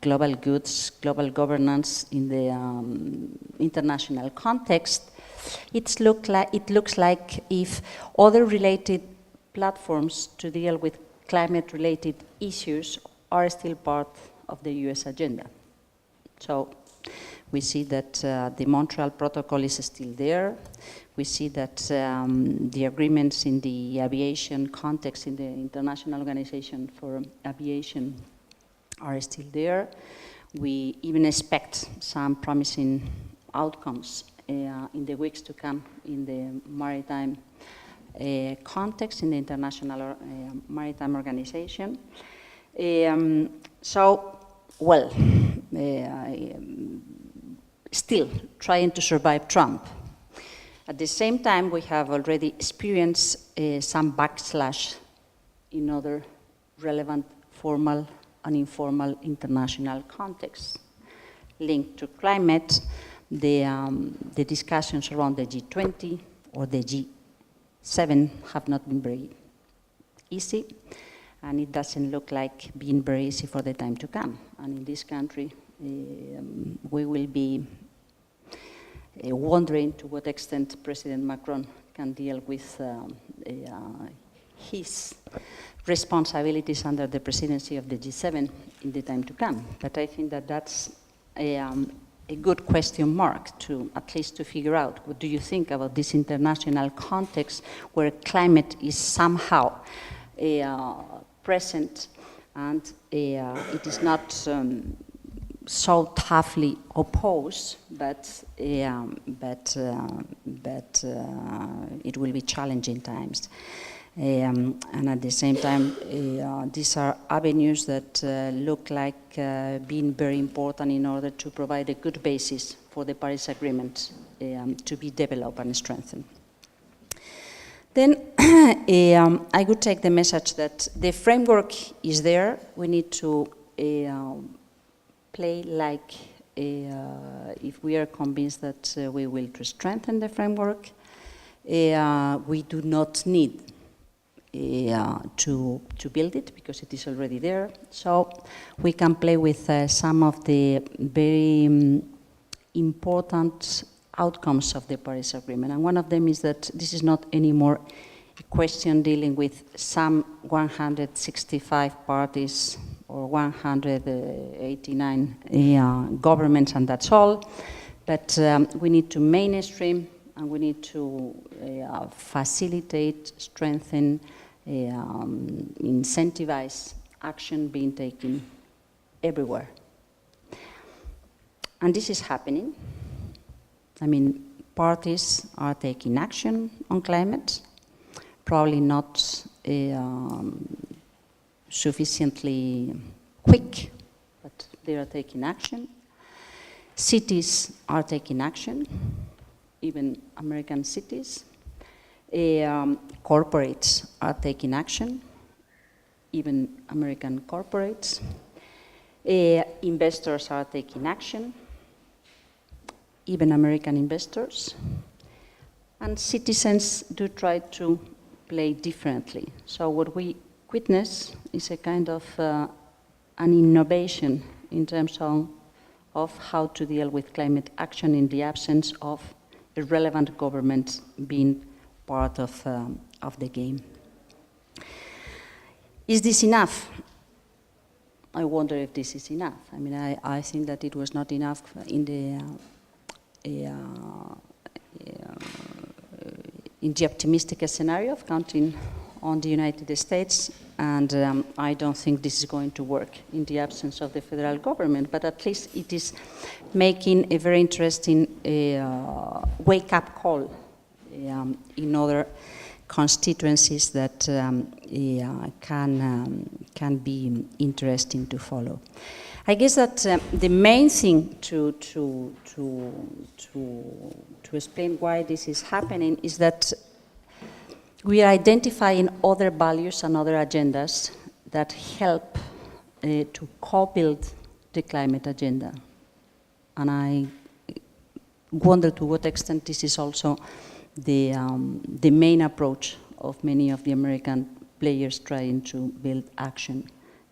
global goods, global governance in the international context. It looks like if other related platforms to deal with climate-related issues are still part of the US agenda. So we see that the Montreal Protocol is still there. We see that the agreements in the aviation context, in the International Organization for Aviation, are still there. We even expect some promising outcomes in the weeks to come in the maritime context, in the International Maritime Organization. Still trying to survive Trump. At the same time, we have already experienced some backslash in other relevant formal and informal international contexts linked to climate. The discussions around the G20 or the G7 have not been very easy, and it doesn't look like being very easy for the time to come. And in this country, we will be wondering to what extent President Macron can deal with his responsibilities under the presidency of the G7 in the time to come. But I think that that's a good question mark to at least to figure out what do you think about this international context where climate is somehow present and it is not so toughly opposed, but it will be challenging times. And at the same time, these are avenues that look like being very important in order to provide a good basis for the Paris Agreement to be developed and strengthened. Then I would take the message that the framework is there. We need to play like if we are convinced that we will to strengthen the framework. We do not need to build it because it is already there. So we can play with some of the very important outcomes of the Paris Agreement. And one of them is that this is not anymore a question dealing with some 165 parties or 189 governments, and that's all. But we need to mainstream, and we need to facilitate, strengthen, incentivize action being taken everywhere. And this is happening. I mean, parties are taking action on climate, probably not sufficiently quick, but they are taking action. Cities are taking action, even American cities. Corporates are taking action, even American corporates. Investors are taking action, even American investors. And citizens do try to play differently. So what we witness is a kind of an innovation in terms of how to deal with climate action in the absence of a relevant government being part of the game. Is this enough? I wonder if this is enough. I mean, I think that it was not enough in the optimistic scenario of counting on the United States, and I don't think this is going to work in the absence of the federal government, but at least it is making a very interesting wake-up call in other constituencies that can be interesting to follow. I guess that the main thing to explain why this is happening is that we are identifying other values and other agendas that help to co-build the climate agenda. And I wonder to what extent this is also the main approach of many of the American players trying to build action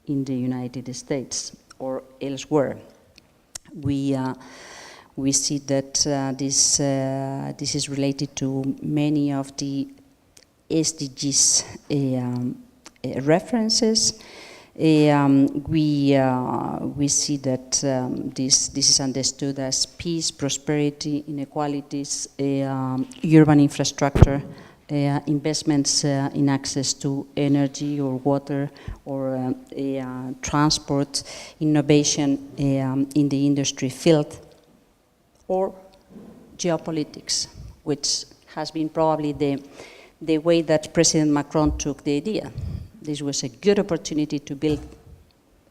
in the United States or elsewhere. We see that this is related to many of the SDGs references. We see that this is understood as peace, prosperity, inequalities, urban infrastructure, investments in access to energy or water or transport, innovation in the industry field, or geopolitics, which has been probably the way that President Macron took the idea. This was a good opportunity to build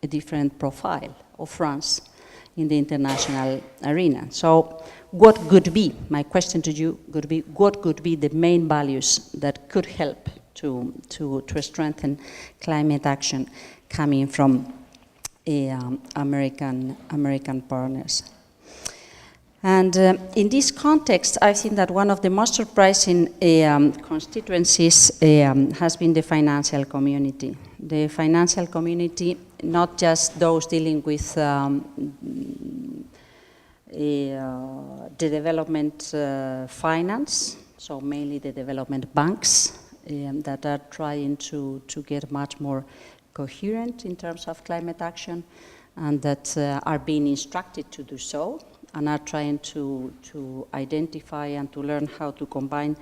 a different profile of France in the international arena. So what could be, my question to you would be, what could be the main values that could help to strengthen climate action coming from American partners? And in this context, I think that one of the most surprising constituencies has been the financial community. The financial community, not just those dealing with the development finance, so mainly the development banks that are trying to get much more coherent in terms of climate action and that are being instructed to do so, and are trying to identify and to learn how to combine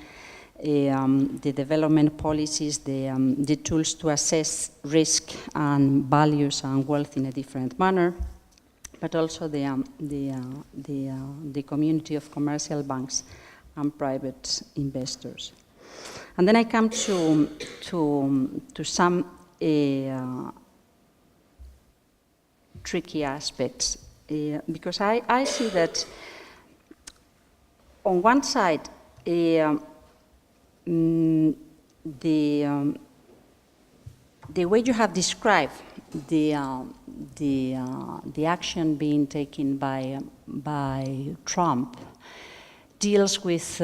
the development policies, the tools to assess risk and values and wealth in a different manner, but also the community of commercial banks and private investors. And then I come to some tricky aspects. Because I see that on one side, the way you have described the action being taken by Trump deals with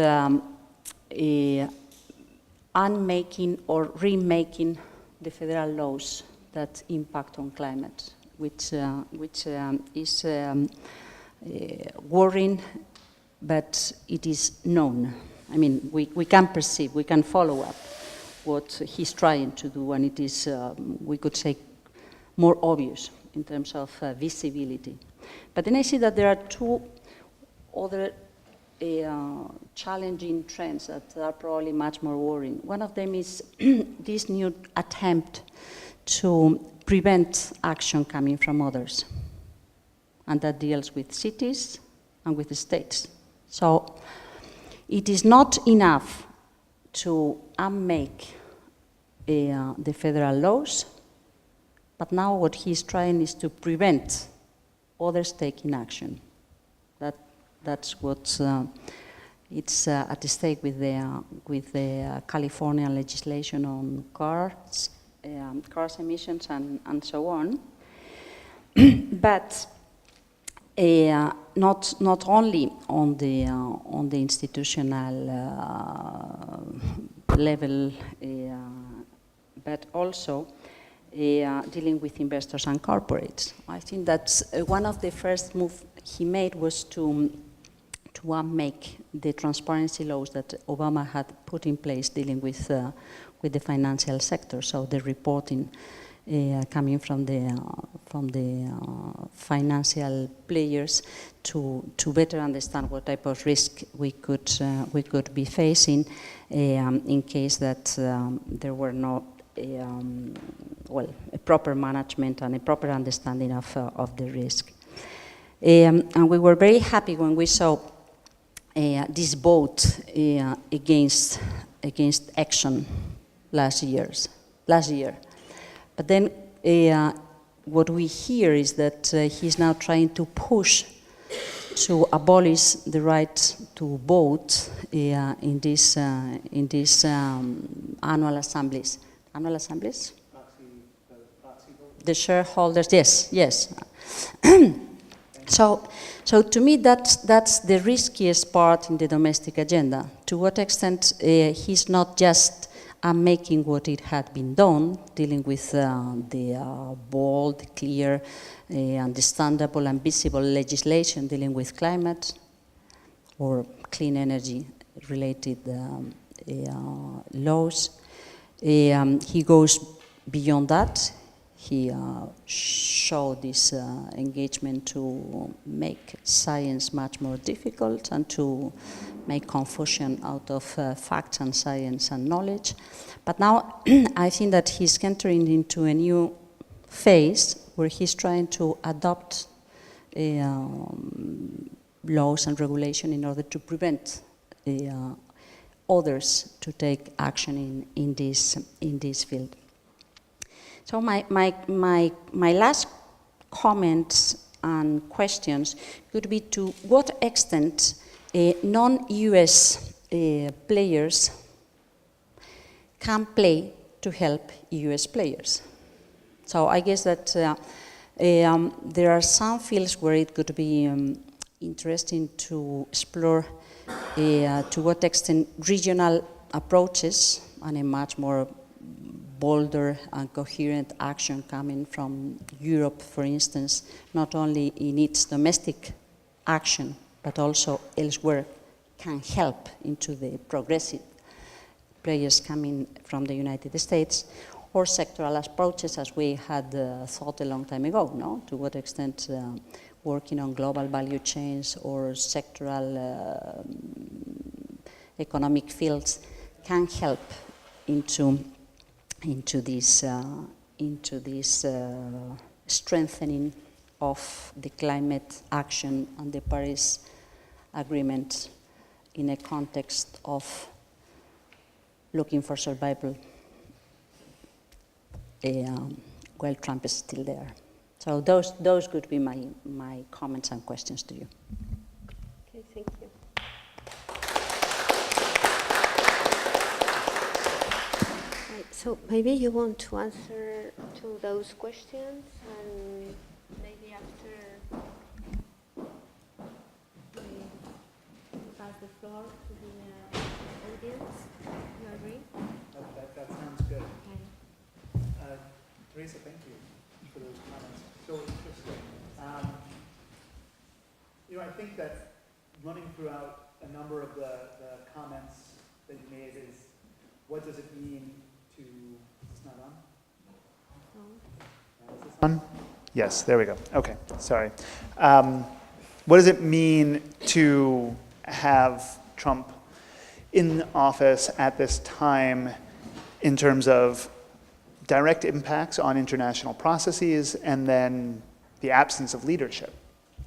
unmaking or remaking the federal laws that impact on climate, which is worrying, but it is known. I mean, we can perceive, we can follow up what he's trying to do, and it is, we could say, more obvious in terms of visibility. But then I see that there are two other challenging trends that are probably much more worrying. One of them is this new attempt to prevent action coming from others, and that deals with cities and with the states. So it is not enough to unmake the federal laws, but now what he's trying is to prevent others taking action. That's what it's at stake with the California legislation on cars emissions and so on. But not only on the institutional level, but also dealing with investors and corporates. I think that one of the first moves he made was to unmake the transparency laws that Obama had put in place dealing with the financial sector. So the reporting coming from the financial players to better understand what type of risk we could be facing in case that there were not a proper management and a proper understanding of the risk. And we were very happy when we saw this vote against action last year. But then what we hear is that he's now trying to push to abolish the right to vote in these annual assemblies. Annual assemblies? The shareholders, yes. So to me, that's the riskiest part in the domestic agenda. To what extent he's not just making what it had been done, dealing with the bold, clear, understandable, and visible legislation dealing with climate or clean energy-related laws, He goes beyond that. He showed this engagement to make science much more difficult and to make confusion out of facts and science and knowledge. But now I think that he's entering into a new phase where he's trying to adopt laws and regulation in order to prevent others to take action in this field. So my last comments and questions could be to what extent non-US players can play to help US players. So I guess that there are some fields where it could be interesting to explore to what extent regional approaches and a much more bolder and coherent action coming from Europe, for instance, not only in its domestic action, but also elsewhere, can help into the progressive players coming from the United States, or sectoral approaches as we had thought a long time ago, no? To what extent working on global value chains or sectoral economic fields can help into this strengthening of the climate action and the Paris Agreement in a context of looking for survival while Trump is still there. So those could be my comments and questions to you. Okay, thank you. So maybe you want to answer to those questions, and maybe after we pass the floor to the audience. You agree? That sounds good. Okay. Teresa, thank you for those comments. So interesting. I think that running throughout a number of the comments that you made is, what does it mean to, is this not on? Is this on? Yes, there we go. Okay, sorry. What does it mean to have Trump in office at this time in terms of direct impacts on international processes and then the absence of leadership?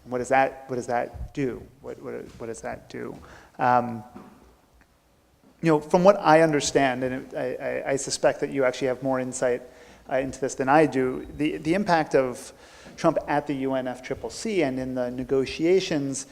What does that do? What does that do? From what I understand, and I suspect that you actually have more insight into this than I do, the impact of Trump at the UNFCCC and in the negotiations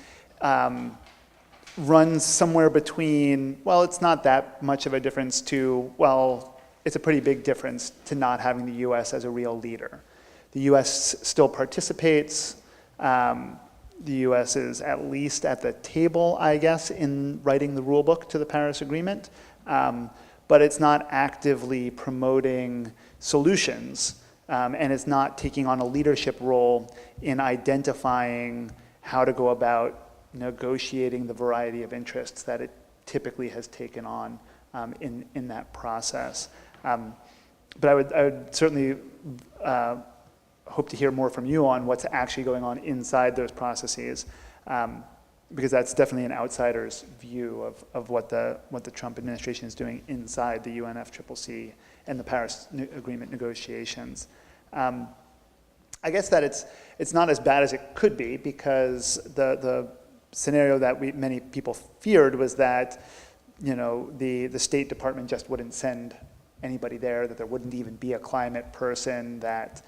runs somewhere between, well, it's not that much of a difference to, well, it's a pretty big difference to not having the US as a real leader. The US still participates. The US is at least at the table, I guess, in writing the rule book to the Paris Agreement, but it's not actively promoting solutions, and it's not taking on a leadership role in identifying how to go about negotiating the variety of interests that it typically has taken on in that process. But I would certainly hope to hear more from you on what's actually going on inside those processes, because that's definitely an outsider's view of what the Trump administration is doing inside the UNFCCC and the Paris Agreement negotiations. I guess that it's not as bad as it could be, because the scenario that many people feared was that the State Department just wouldn't send anybody there, that there wouldn't even be a climate person, that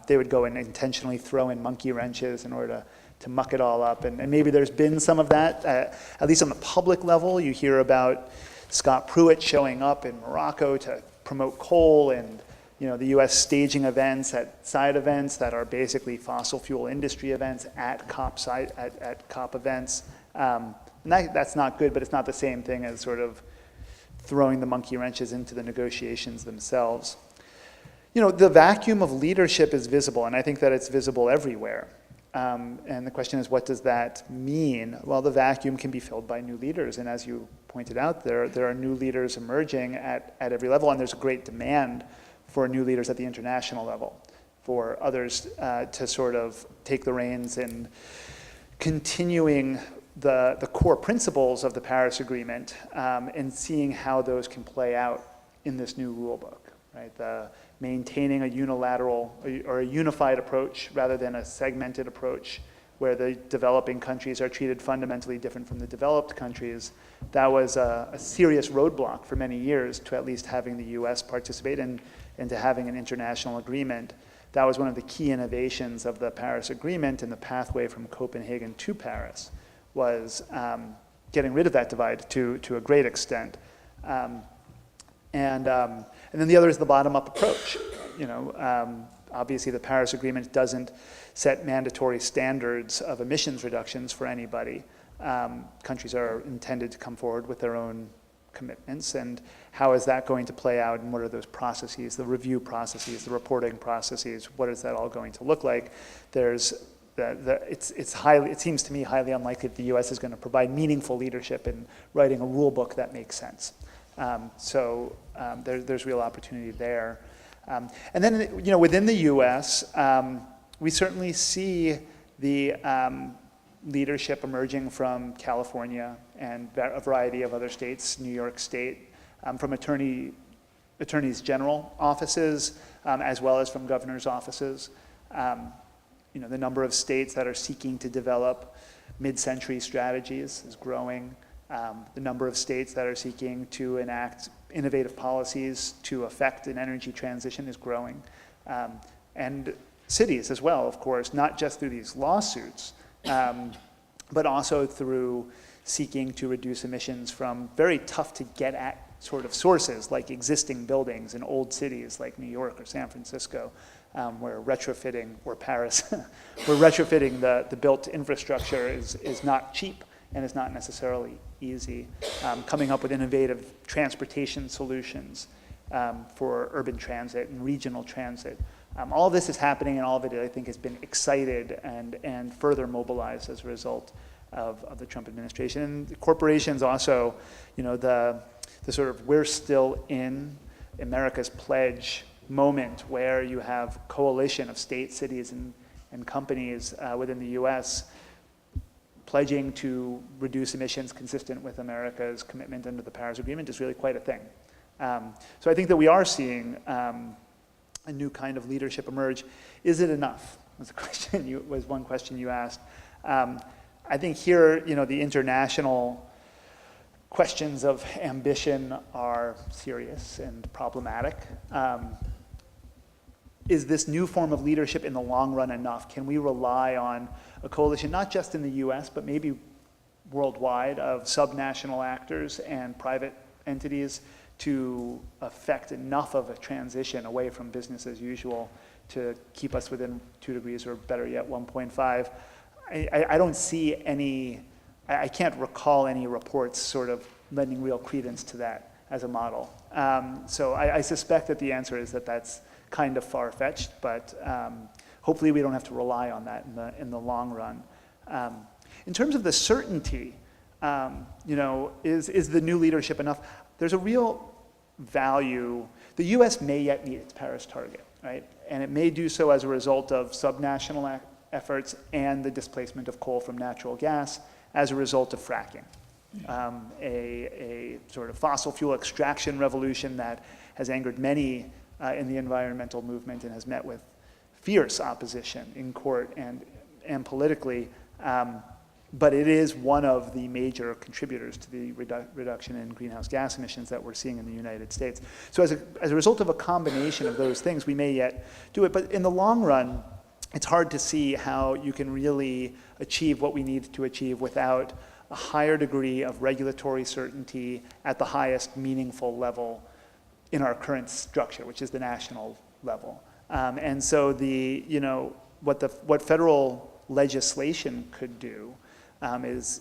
they would go and intentionally throw in monkey wrenches in order to muck it all up. And maybe there's been some of that, at least on the public level. You hear about Scott Pruitt showing up in Morocco to promote coal, and the U.S. staging events at side events that are basically fossil fuel industry events at COP events. And that's not good, but it's not the same thing as sort of throwing the monkey wrenches into the negotiations themselves. The vacuum of leadership is visible, and I think that it's visible everywhere. And the question is, what does that mean? Well, the vacuum can be filled by new leaders. And as you pointed out, there are new leaders emerging at every level. And there's a great demand for new leaders at the international level, for others to sort of take the reins in continuing the core principles of the Paris Agreement and seeing how those can play out in this new rule book, right? Maintaining a unilateral or a unified approach rather than a segmented approach where the developing countries are treated fundamentally different from the developed countries. That was a serious roadblock for many years to at least having the US participate and to having an international agreement. That was one of the key innovations of the Paris Agreement and the pathway from Copenhagen to Paris was getting rid of that divide to a great extent. And then the other is the bottom-up approach. Obviously the Paris Agreement doesn't set mandatory standards of emissions reductions for anybody. Countries are intended to come forward with their own commitments, and how is that going to play out, and what are those processes, the review processes, the reporting processes, what is that all going to look like? It seems to me highly unlikely that the US is going to provide meaningful leadership in writing a rule book that makes sense. There's real opportunity there. And then, within the US, we certainly see the leadership emerging from California and a variety of other states, New York State, from attorneys general offices, as well as from governors' offices. The number of states that are seeking to develop mid-century strategies is growing. The number of states that are seeking to enact innovative policies to affect an energy transition is growing. And cities as well, of course, not just through these lawsuits, but also through seeking to reduce emissions from very tough to get at sort of sources like existing buildings in old cities like New York or San Francisco, where retrofitting, or Paris, where retrofitting the built infrastructure is not cheap and is not necessarily easy. Coming up with innovative transportation solutions for urban transit and regional transit. All of this is happening, and all of it, I think, has been excited and further mobilized as a result of the Trump administration. And the corporations also, the sort of we're still in America's pledge moment where you have coalition of states, cities, and companies within the US pledging to reduce emissions consistent with America's commitment under the Paris Agreement is really quite a thing. So I think that we are seeing a new kind of leadership emerge. Is it enough? Was one question you asked. I think here, the international questions of ambition are serious and problematic. Is this new form of leadership in the long run enough? Can we rely on a coalition, not just in the US, but maybe worldwide, of subnational actors and private entities to affect enough of a transition away from business as usual to keep us within 2 degrees, or better yet, 1.5? I don't see any, I can't recall any reports sort of lending real credence to that as a model. So I suspect that the answer is that that's kind of far-fetched, but hopefully we don't have to rely on that in the long run. In terms of the certainty, is the new leadership enough? There's a real value. The US may yet meet its Paris target, right? And it may do so as a result of subnational efforts and the displacement of coal from natural gas as a result of fracking. A sort of fossil fuel extraction revolution that has angered many in the environmental movement and has met with fierce opposition in court and politically. But it is one of the major contributors to the reduction in greenhouse gas emissions that we're seeing in the United States. So as a result of a combination of those things, we may yet do it. But in the long run, it's hard to see how you can really achieve what we need to achieve without a higher degree of regulatory certainty at the highest meaningful level in our current structure, which is the national level. And so what federal legislation could do is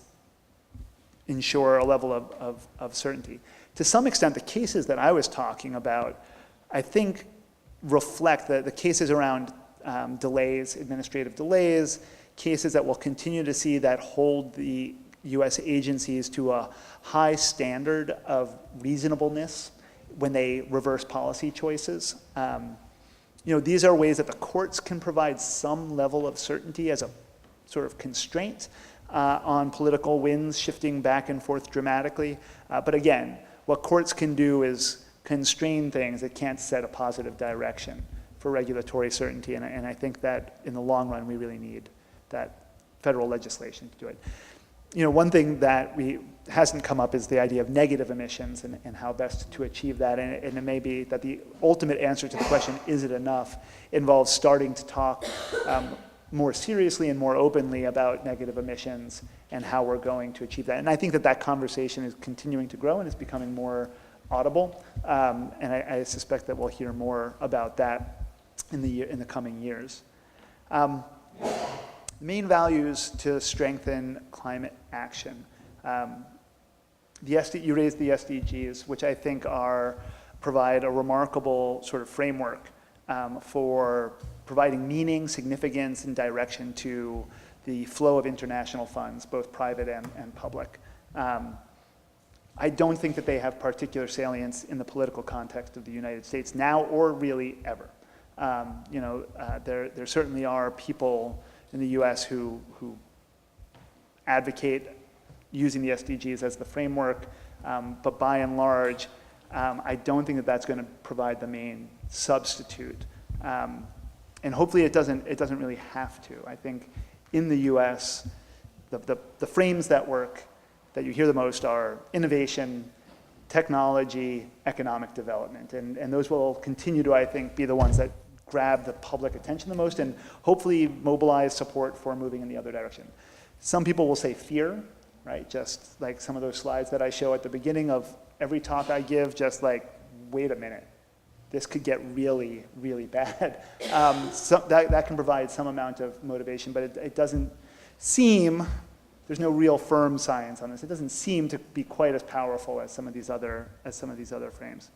ensure a level of certainty. To some extent, the cases that I was talking about, I think, reflect the cases around delays, administrative delays, cases that we'll continue to see that hold the US agencies to a high standard of reasonableness when they reverse policy choices. These are ways that the courts can provide some level of certainty as a sort of constraint on political winds shifting back and forth dramatically. But again, what courts can do is constrain things. It can't set a positive direction for regulatory certainty. And I think that in the long run, we really need that federal legislation to do it. One thing that hasn't come up is the idea of negative emissions and how best to achieve that. And it may be that the ultimate answer to the question, is it enough, involves starting to talk more seriously and more openly about negative emissions and how we're going to achieve that. And I think that conversation is continuing to grow and is becoming more audible. And I suspect that we'll hear more about that in the coming years. Main values to strengthen climate action. You raised the SDGs, which I think provide a remarkable sort of framework for providing meaning, significance, and direction to the flow of international funds, both private and public. I don't think that they have particular salience in the political context of the United States now or really ever. There certainly are people in the US who advocate using the SDGs as the framework, but by and large, I don't think that that's going to provide the main substitute. And hopefully it doesn't really have to. I think in the US, the frames that work, that you hear the most are innovation, technology, economic development. And those will continue to, I think, be the ones that grab the public attention the most and hopefully mobilize support for moving in the other direction. Some people will say fear, right? Just like some of those slides that I show at the beginning of every talk I give, just like, wait a minute, this could get really, really bad. So that can provide some amount of motivation, but it doesn't seem, there's no real firm science on this. It doesn't seem to be quite as powerful as some of these other frames.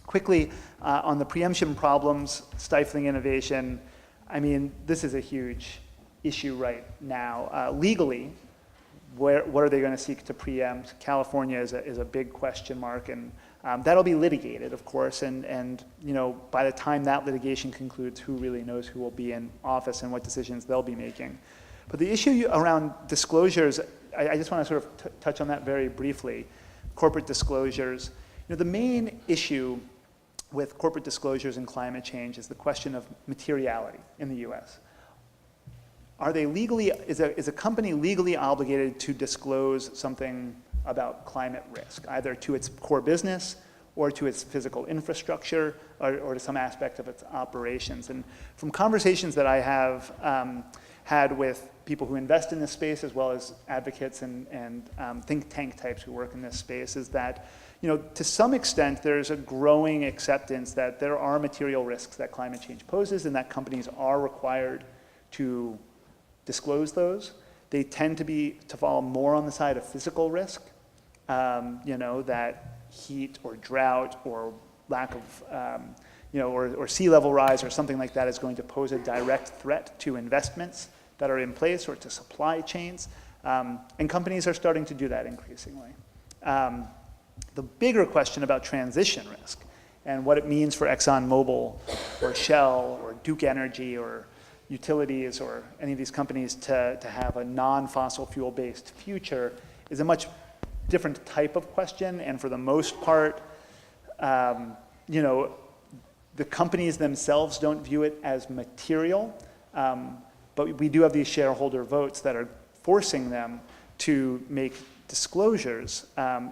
Quickly, on the preemption problems, stifling innovation, I mean, this is a huge issue right now. Legally, what are they going to seek to preempt? California is a big question mark, and that'll be litigated, of course, and by the time that litigation concludes, who really knows who will be in office and what decisions they'll be making. But the issue around disclosures, I just want to sort of touch on that very briefly. Corporate disclosures. The main issue with corporate disclosures and climate change is the question of materiality in the US. Is a company legally obligated to disclose something about climate risk, either to its core business or to its physical infrastructure or to some aspect of its operations? And from conversations that I have had with people who invest in this space, as well as advocates and think tank types who work in this space, is that to some extent, there's a growing acceptance that there are material risks that climate change poses and that companies are required to disclose those. They tend to fall more on the side of physical risk, that heat or drought or lack of, or sea level rise or something like that is going to pose a direct threat to investments that are in place or to supply chains. And companies are starting to do that increasingly. The bigger question about transition risk and what it means for ExxonMobil or Shell or Duke Energy or utilities or any of these companies to have a non-fossil fuel-based future is a much different type of question. And for the most part, the companies themselves don't view it as material, but we do have these shareholder votes that are forcing them to make disclosures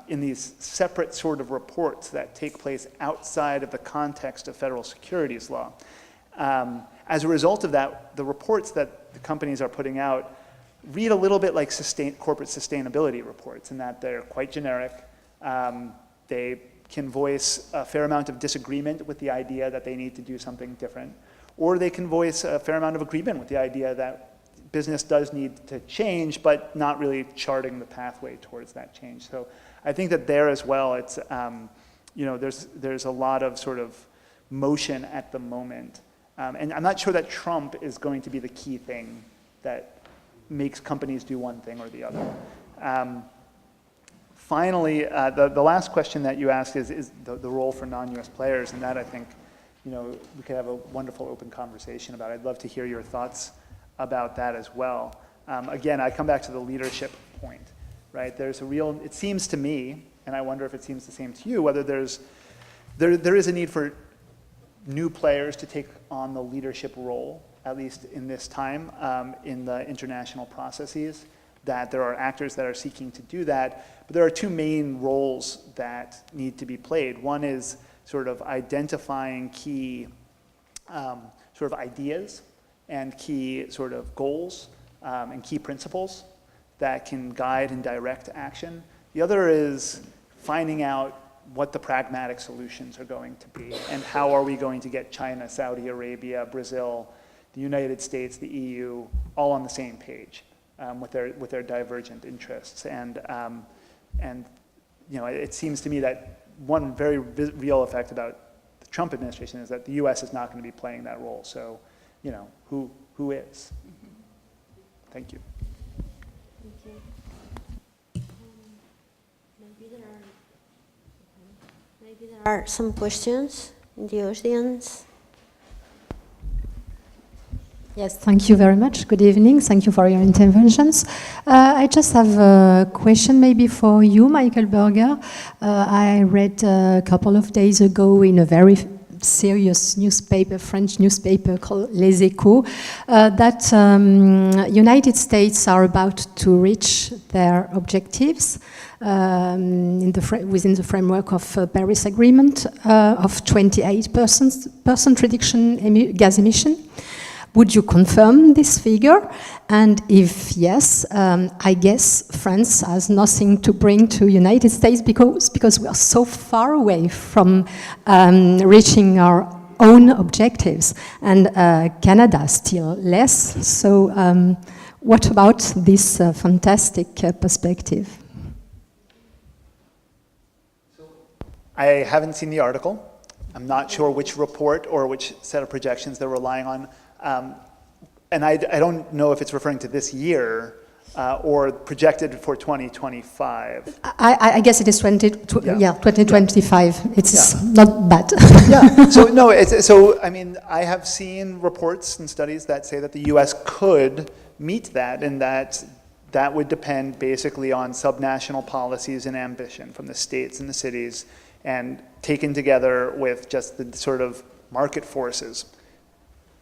in these separate sort of reports that take place outside of the context of federal securities law. As a result of that, the reports that the companies are putting out read a little bit like corporate sustainability reports in that they're quite generic. They can voice a fair amount of disagreement with the idea that they need to do something different, or they can voice a fair amount of agreement with the idea that business does need to change, but not really charting the pathway towards that change. So I think that there as well, it's there's a lot of sort of motion at the moment, and I'm not sure that Trump is going to be the key thing that makes companies do one thing or the other. Finally, the last question that you asked is the role for non-US players, and that I think, we could have a wonderful open conversation about. I'd love to hear your thoughts about that as well. Again, I come back to the leadership point, right? There's a real, it seems to me, and I wonder if it seems the same to you, whether there is a need for new players to take on the leadership role, at least in this time, in the international processes, that there are actors that are seeking to do that. But there are two main roles that need to be played. One is sort of identifying key sort of ideas and key sort of goals and key principles that can guide and direct action. The other is finding out what the pragmatic solutions are going to be and how are we going to get China, Saudi Arabia, Brazil, the United States, the EU, all on the same page with their divergent interests. And it seems to me that one very real effect about the Trump administration is that the U.S. is not going to be playing that role. So, who is? Thank you. Thank you. Maybe there are some questions in the audience. Yes, thank you very much. Good evening. Thank you for your interventions. I just have a question maybe for you, Michael Berger. I read a couple of days ago in a very serious newspaper, French newspaper called Les Echos, that United States are about to reach their objectives within the framework of Paris Agreement of 28% reduction gas emission. Would you confirm this figure? And if yes, I guess France has nothing to bring to United States because we are so far away from reaching our own objectives, and Canada still less. So what about this fantastic perspective? I haven't seen the article. I'm not sure which report or which set of projections they're relying on. And I don't know if it's referring to this year or projected for 2025. I guess it is 2025. It's not bad. Yeah. So no. I mean, I have seen reports and studies that say that the U.S. could meet that, and that would depend basically on subnational policies and ambition from the states and the cities, and taken together with just the sort of market forces,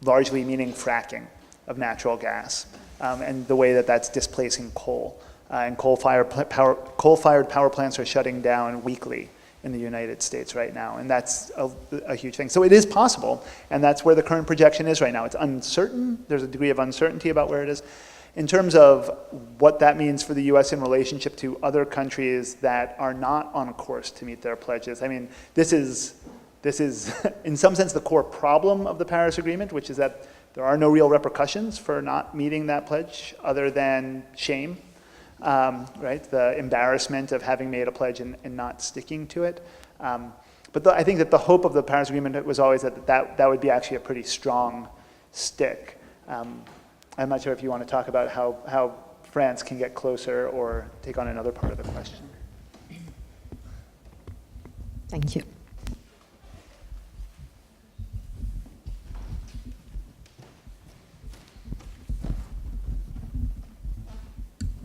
largely meaning fracking of natural gas, and the way that that's displacing coal. And coal-fired power plants are shutting down weekly in the United States right now, and that's a huge thing. So it is possible, and that's where the current projection is right now. It's uncertain. There's a degree of uncertainty about where it is. In terms of what that means for the U.S. in relationship to other countries that are not on a course to meet their pledges, I mean, this is, in some sense, the core problem of the Paris Agreement, which is that there are no real repercussions for not meeting that pledge other than shame, right? The embarrassment of having made a pledge and not sticking to it. But I think that the hope of the Paris Agreement was always that would be actually a pretty strong stick. I'm not sure if you want to talk about how France can get closer or take on another part of the question. Thank you.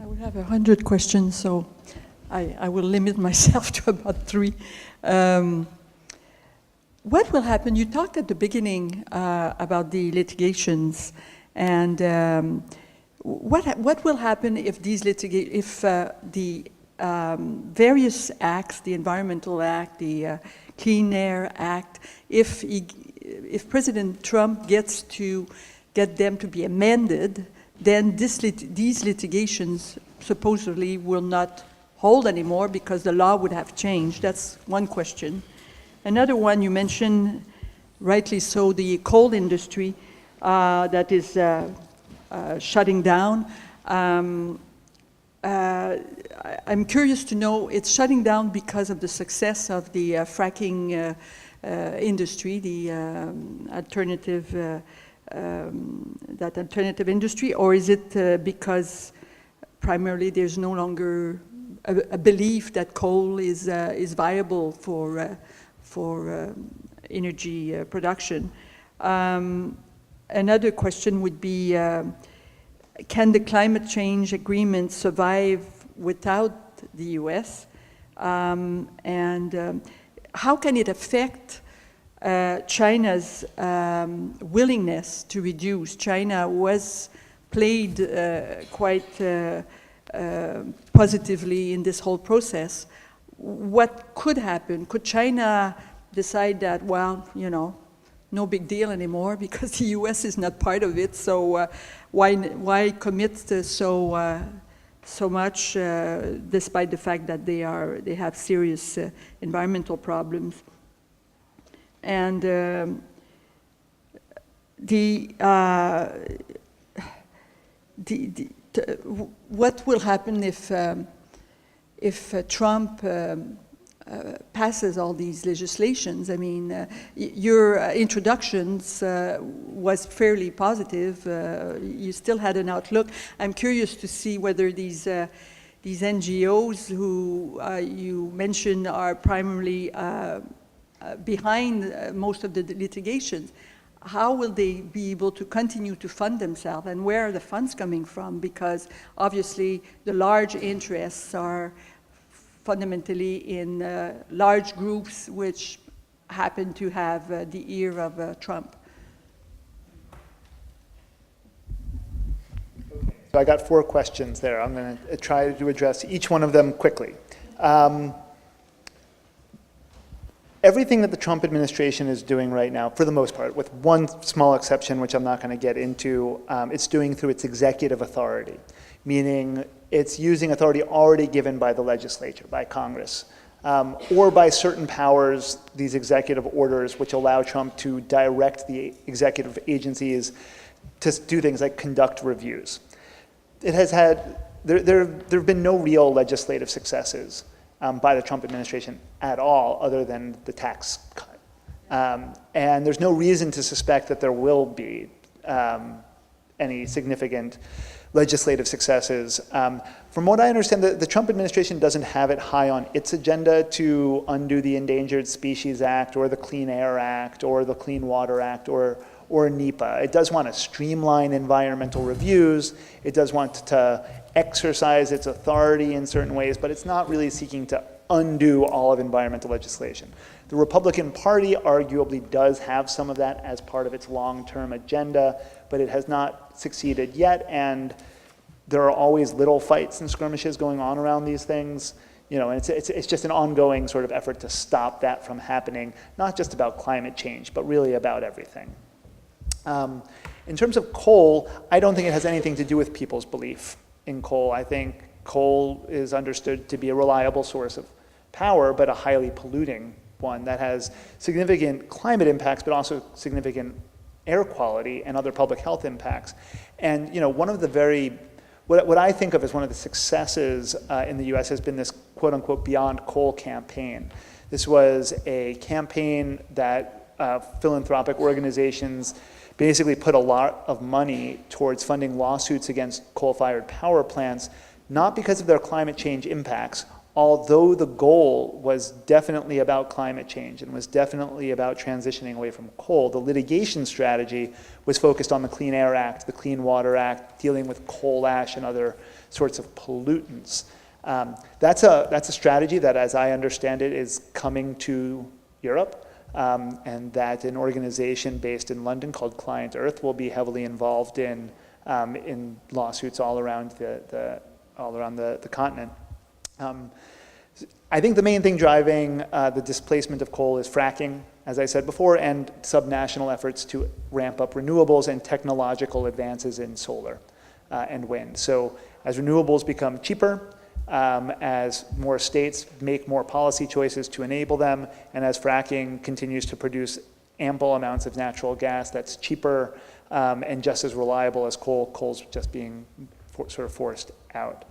I would have 100 questions, so I will limit myself to about 3. What will happen? You talked at the beginning about the litigations, and what will happen if these the various acts, the Environmental Act, the Clean Air Act, if President Trump gets them to be amended, then these litigations supposedly will not hold anymore because the law would have changed. That's one question. Another one, you mentioned, rightly so, the coal industry that is shutting down. I'm curious to know, it's shutting down because of the success of the fracking industry, the alternative that alternative industry, or is it because primarily there's no longer a belief that coal is viable for energy production? Another question would be, can the climate change agreement survive without the US? And how can it affect China's willingness to reduce? China was played quite positively in this whole process. What could happen? Could China decide that, well, you know, no big deal anymore because the US is not part of it, so why commit so much despite the fact that they have serious environmental problems? And what will happen if Trump passes all these legislations? I mean, your introductions was fairly positive. You still had an outlook. I'm curious to see whether these NGOs who you mentioned are primarily behind most of the litigations, how will they be able to continue to fund themselves, and where are the funds coming from? Because obviously the large interests are fundamentally in large groups which happen to have the ear of Trump. So I got 4 questions there. I'm going to try to address each one of them quickly. Everything that the Trump administration is doing right now, for the most part, with one small exception, which I'm not going to get into, it's doing through its executive authority, meaning it's using authority already given by the legislature, by Congress, or by certain powers, these executive orders, which allow Trump to direct the executive agencies to do things like conduct reviews. It has had, there have been no real legislative successes by the Trump administration at all, other than the tax cut. And there's no reason to suspect that there will be any significant legislative successes. From what I understand, the Trump administration doesn't have it high on its agenda to undo the Endangered Species Act or the Clean Air Act or the Clean Water Act or NEPA. It does want to streamline environmental reviews. It does want to exercise its authority in certain ways, but it's not really seeking to undo all of environmental legislation. The Republican Party arguably does have some of that as part of its long-term agenda, but it has not succeeded yet, and there are always little fights and skirmishes going on around these things. You know, and it's just an ongoing sort of effort to stop that from happening, not just about climate change, but really about everything. In terms of coal, I don't think it has anything to do with people's belief in coal. I think coal is understood to be a reliable source of power, but a highly polluting one that has significant climate impacts, but also significant air quality and other public health impacts. And you know, one of the what I think of as one of the successes in the US has been this quote unquote Beyond Coal campaign. This was a campaign that philanthropic organizations basically put a lot of money towards funding lawsuits against coal-fired power plants, not because of their climate change impacts, although the goal was definitely about climate change and was definitely about transitioning away from coal. The litigation strategy was focused on the Clean Air Act, the Clean Water Act, dealing with coal ash and other sorts of pollutants. That's a strategy that, as I understand it, is coming to Europe. And that an organization based in London called Client Earth will be heavily involved in lawsuits all around the continent. I think the main thing driving the displacement of coal is fracking, as I said before, and subnational efforts to ramp up renewables and technological advances in solar and wind. So as renewables become cheaper, as more states make more policy choices to enable them, and as fracking continues to produce ample amounts of natural gas that's cheaper and just as reliable as coal's just being sort of forced out.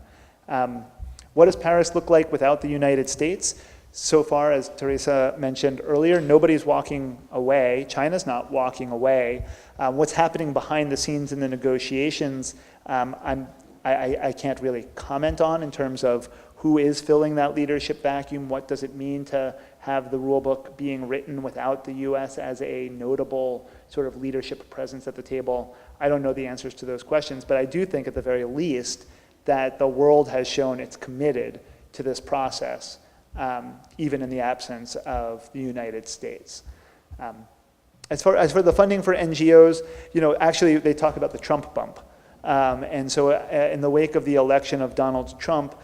What does Paris look like without the United States? So far, as Teresa mentioned earlier, nobody's walking away. China's not walking away. What's happening behind the scenes in the negotiations, I can't really comment on in terms of who is filling that leadership vacuum. What does it mean to have the rulebook being written without the U.S. as a notable sort of leadership presence at the table? I don't know the answers to those questions, but I do think at the very least that the world has shown it's committed to this process, even in the absence of the United States. As for the funding for NGOs, actually they talk about the Trump bump. And so in the wake of the election of Donald Trump,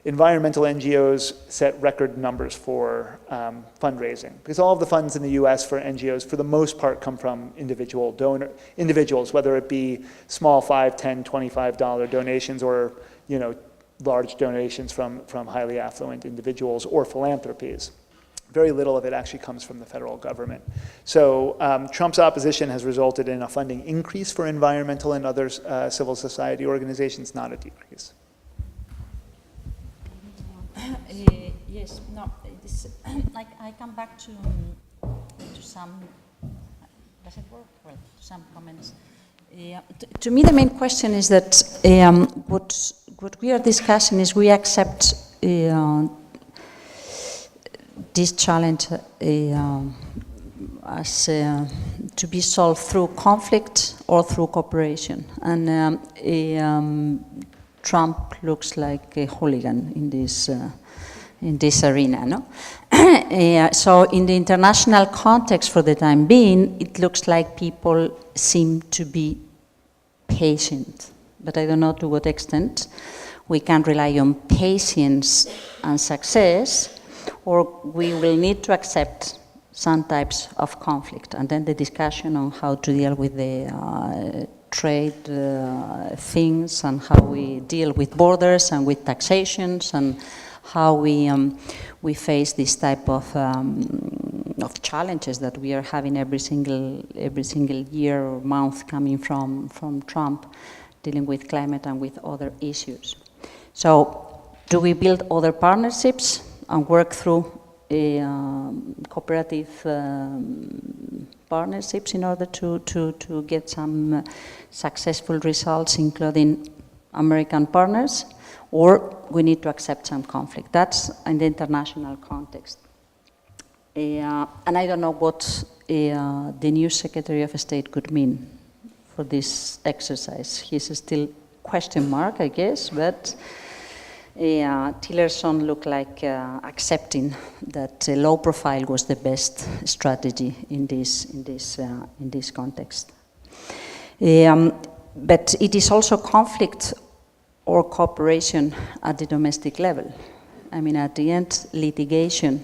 environmental NGOs set record numbers for fundraising, because all of the funds in the US for NGOs, for the most part, come from individuals, whether it be small $5, $10, $25 donations or large donations from highly affluent individuals or philanthropies. Very little of it actually comes from the federal government. So Trump's opposition has resulted in a funding increase for environmental and other civil society organizations, not a decrease. Yes, no, this, like I come back to some, does it work? Well, some comments. To me, the main question is that what we are discussing is we accept this challenge as to be solved through conflict or through cooperation. And Trump looks like a hooligan in this arena, no? So in the international context for the time being, it looks like people seem to be patient, but I don't know to what extent we can rely on patience and success, or we will need to accept some types of conflict, and then the discussion on how to deal with the trade things, and how we deal with borders and with taxations, and how we face this type of challenges that we are having every single year or month coming from Trump, dealing with climate and with other issues. So, do we build other partnerships and work through cooperative partnerships in order to get some successful results, including American partners, or we need to accept some conflict? That's in the international context. And I don't know what the new Secretary of State could mean for this exercise. He's still question mark, I guess, but Tillerson looked like accepting that low profile was the best strategy in this context. But it is also conflict or cooperation at the domestic level. I mean, at the end, litigation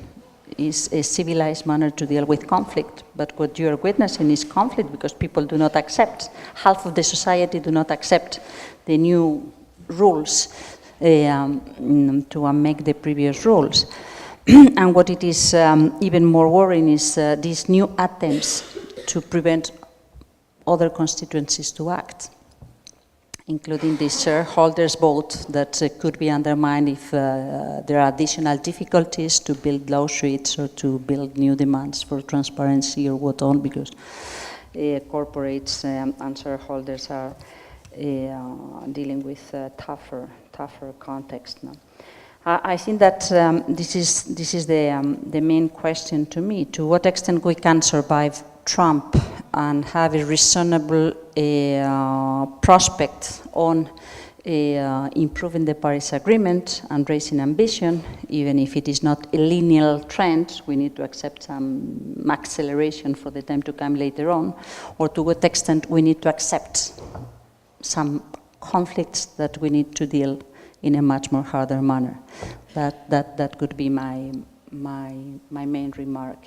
is a civilized manner to deal with conflict, but what you are witnessing is conflict because people do not accept, half of the society do not accept the new rules to make the previous rules. And what it is even more worrying is these new attempts to prevent other constituencies to act, including the shareholders' vote that could be undermined if there are additional difficulties to build lawsuits or to build new demands for transparency or what on, because corporates and shareholders are dealing with tougher context now. I think that this is the main question to me: to what extent we can survive Trump and have a reasonable prospect on improving the Paris Agreement and raising ambition, even if it is not a linear trend. We need to accept some acceleration for the time to come later on, or to what extent we need to accept some conflicts that we need to deal in a much more harder manner. That could be my main remark,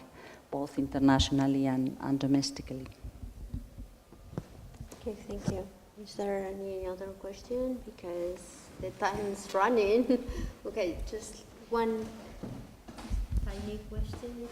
both internationally and domestically. Okay, thank you. Is there any other question? Because the time is running. Okay, just one tiny question.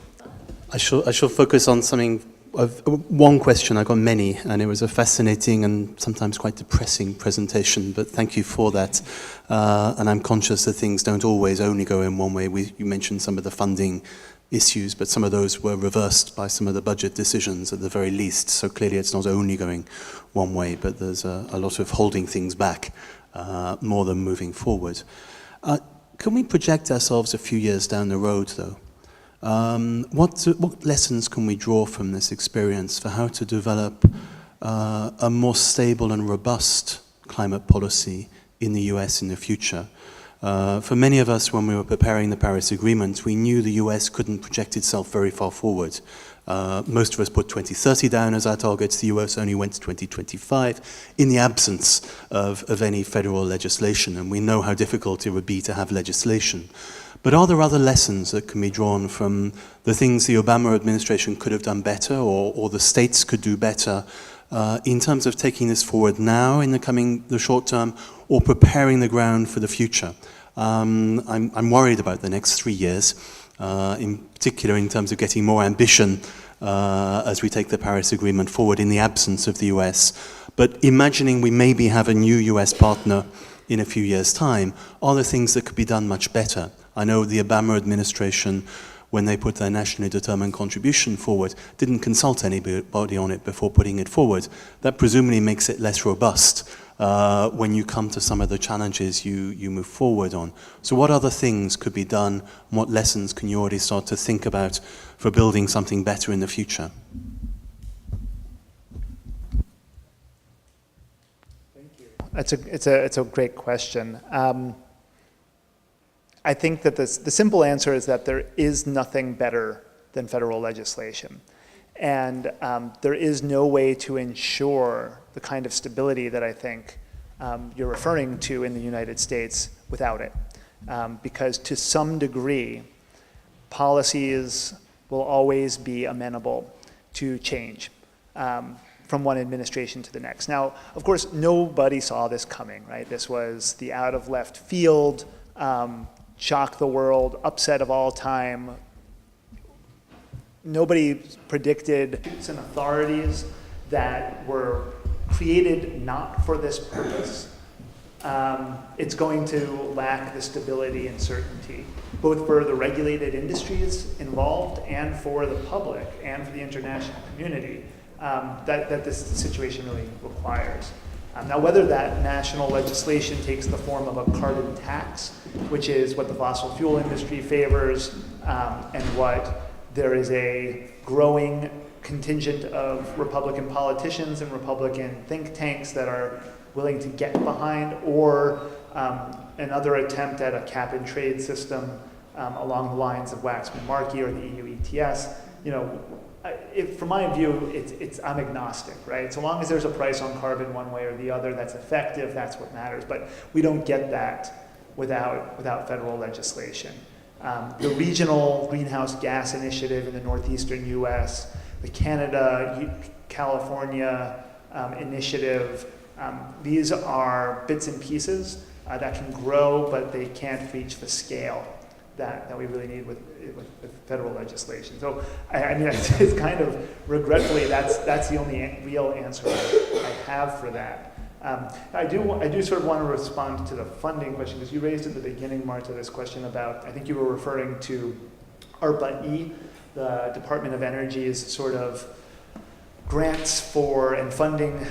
I shall focus on something one question. I got many, and it was a fascinating and sometimes quite depressing presentation, but thank you for that. And I'm conscious that things don't always only go in one way. You mentioned some of the funding issues, but some of those were reversed by some of the budget decisions at the very least. So clearly it's not only going one way, but there's a lot of holding things back more than moving forward. Can we project ourselves a few years down the road, though? What lessons can we draw from this experience for how to develop a more stable and robust climate policy in the US in the future? For many of us, when we were preparing the Paris Agreement, we knew the US couldn't project itself very far forward. Most of us put 2030 down as our targets. The US only went to 2025 in the absence of any federal legislation, and we know how difficult it would be to have legislation. But are there other lessons that can be drawn from the things the Obama administration could have done better, or the states could do better, in terms of taking this forward now in the short term, or preparing the ground for the future? I'm worried about the next 3 years, in particular in terms of getting more ambition as we take the Paris Agreement forward in the absence of the US. But imagining we maybe have a new US partner in a few years' time, are there things that could be done much better? I know the Obama administration, when they put their nationally determined contribution forward, didn't consult anybody on it before putting it forward. That presumably makes it less robust when you come to some of the challenges you move forward on. So what other things could be done? What lessons can you already start to think about for building something better in the future? Thank you. It's a great question. I think that the simple answer is that there is nothing better than federal legislation. And there is no way to ensure the kind of stability that I think you're referring to in the United States without it. Because to some degree, policies will always be amenable to change from one administration to the next. Now, of course, nobody saw this coming, right? This was the out of left field, shock the world, upset of all time. Nobody predicted some authorities that were created not for this purpose. It's going to lack the stability and certainty, both for the regulated industries involved and for the public and for the international community, that this situation really requires. Now, whether that national legislation takes the form of a carbon tax, which is what the fossil fuel industry favors, and what there is a growing contingent of Republican politicians and Republican think tanks that are willing to get behind, or another attempt at a cap and trade system along the lines of Waxman Markey or the EU ETS, from my view, I'm agnostic, right? So long as there's a price on carbon one way or the other that's effective, that's what matters. But we don't get that without federal legislation. The regional greenhouse gas initiative in the northeastern U.S., the Canada-California initiative, these are bits and pieces that can grow, but they can't reach the scale that we really need with federal legislation. So I mean, it's kind of regretfully that's the only real answer I have for that. I do sort of want to respond to the funding question, because you raised at the beginning, Marta, this question about, I think you were referring to ARPA-E, the Department of Energy's sort of grants for and funding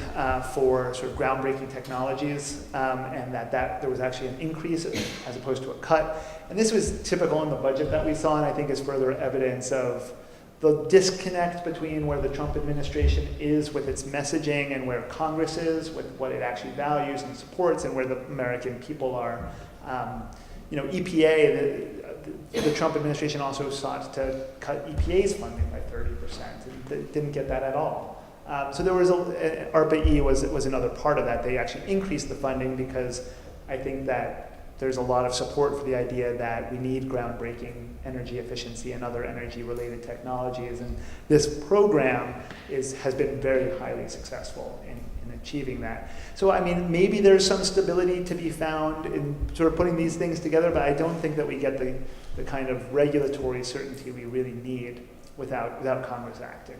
for sort of groundbreaking technologies, and that there was actually an increase as opposed to a cut. And this was typical in the budget that we saw, and I think is further evidence of the disconnect between where the Trump administration is with its messaging and where Congress is with what it actually values and supports, and where the American people are. EPA, the Trump administration also sought to cut EPA's funding by 30%, and they didn't get that at all. So there was ARPA-E was another part of that. They actually increased the funding because I think that there's a lot of support for the idea that we need groundbreaking energy efficiency and other energy-related technologies, and this program has been very highly successful in achieving that. So I mean, maybe there's some stability to be found in sort of putting these things together, but I don't think that we get the kind of regulatory certainty we really need without Congress acting.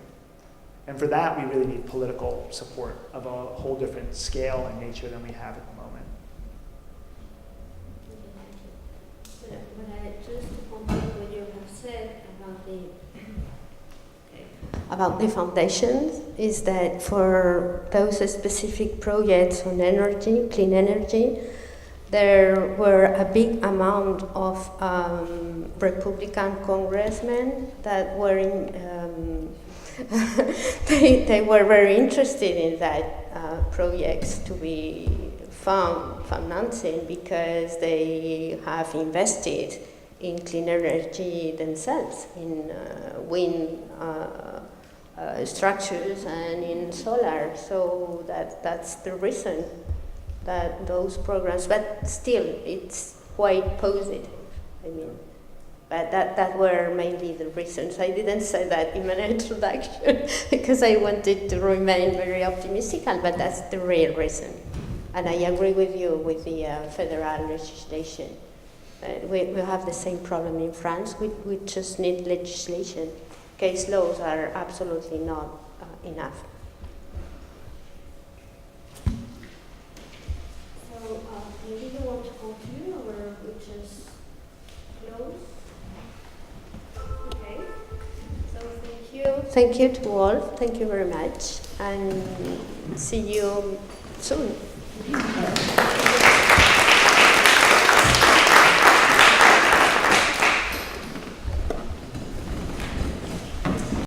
And for that, we really need political support of a whole different scale and nature than we have at the moment. But I just to complete what you have said about the foundations is that for those specific projects on energy, clean energy, there were a big amount of Republican congressmen that were they were very interested in that projects to be financing because they have invested in clean energy themselves, in wind structures and in solar. So that's the reason that those programs, but still it's quite positive. I mean, but that were mainly the reasons. I didn't say that in my introduction because I wanted to remain very optimistic, but that's the real reason. And I agree with you with the federal legislation. We have the same problem in France. We just need legislation. Case laws are absolutely not enough. So, maybe you want to continue, or we just close? Okay. So thank you. Thank you to all. Thank you very much, and see you soon.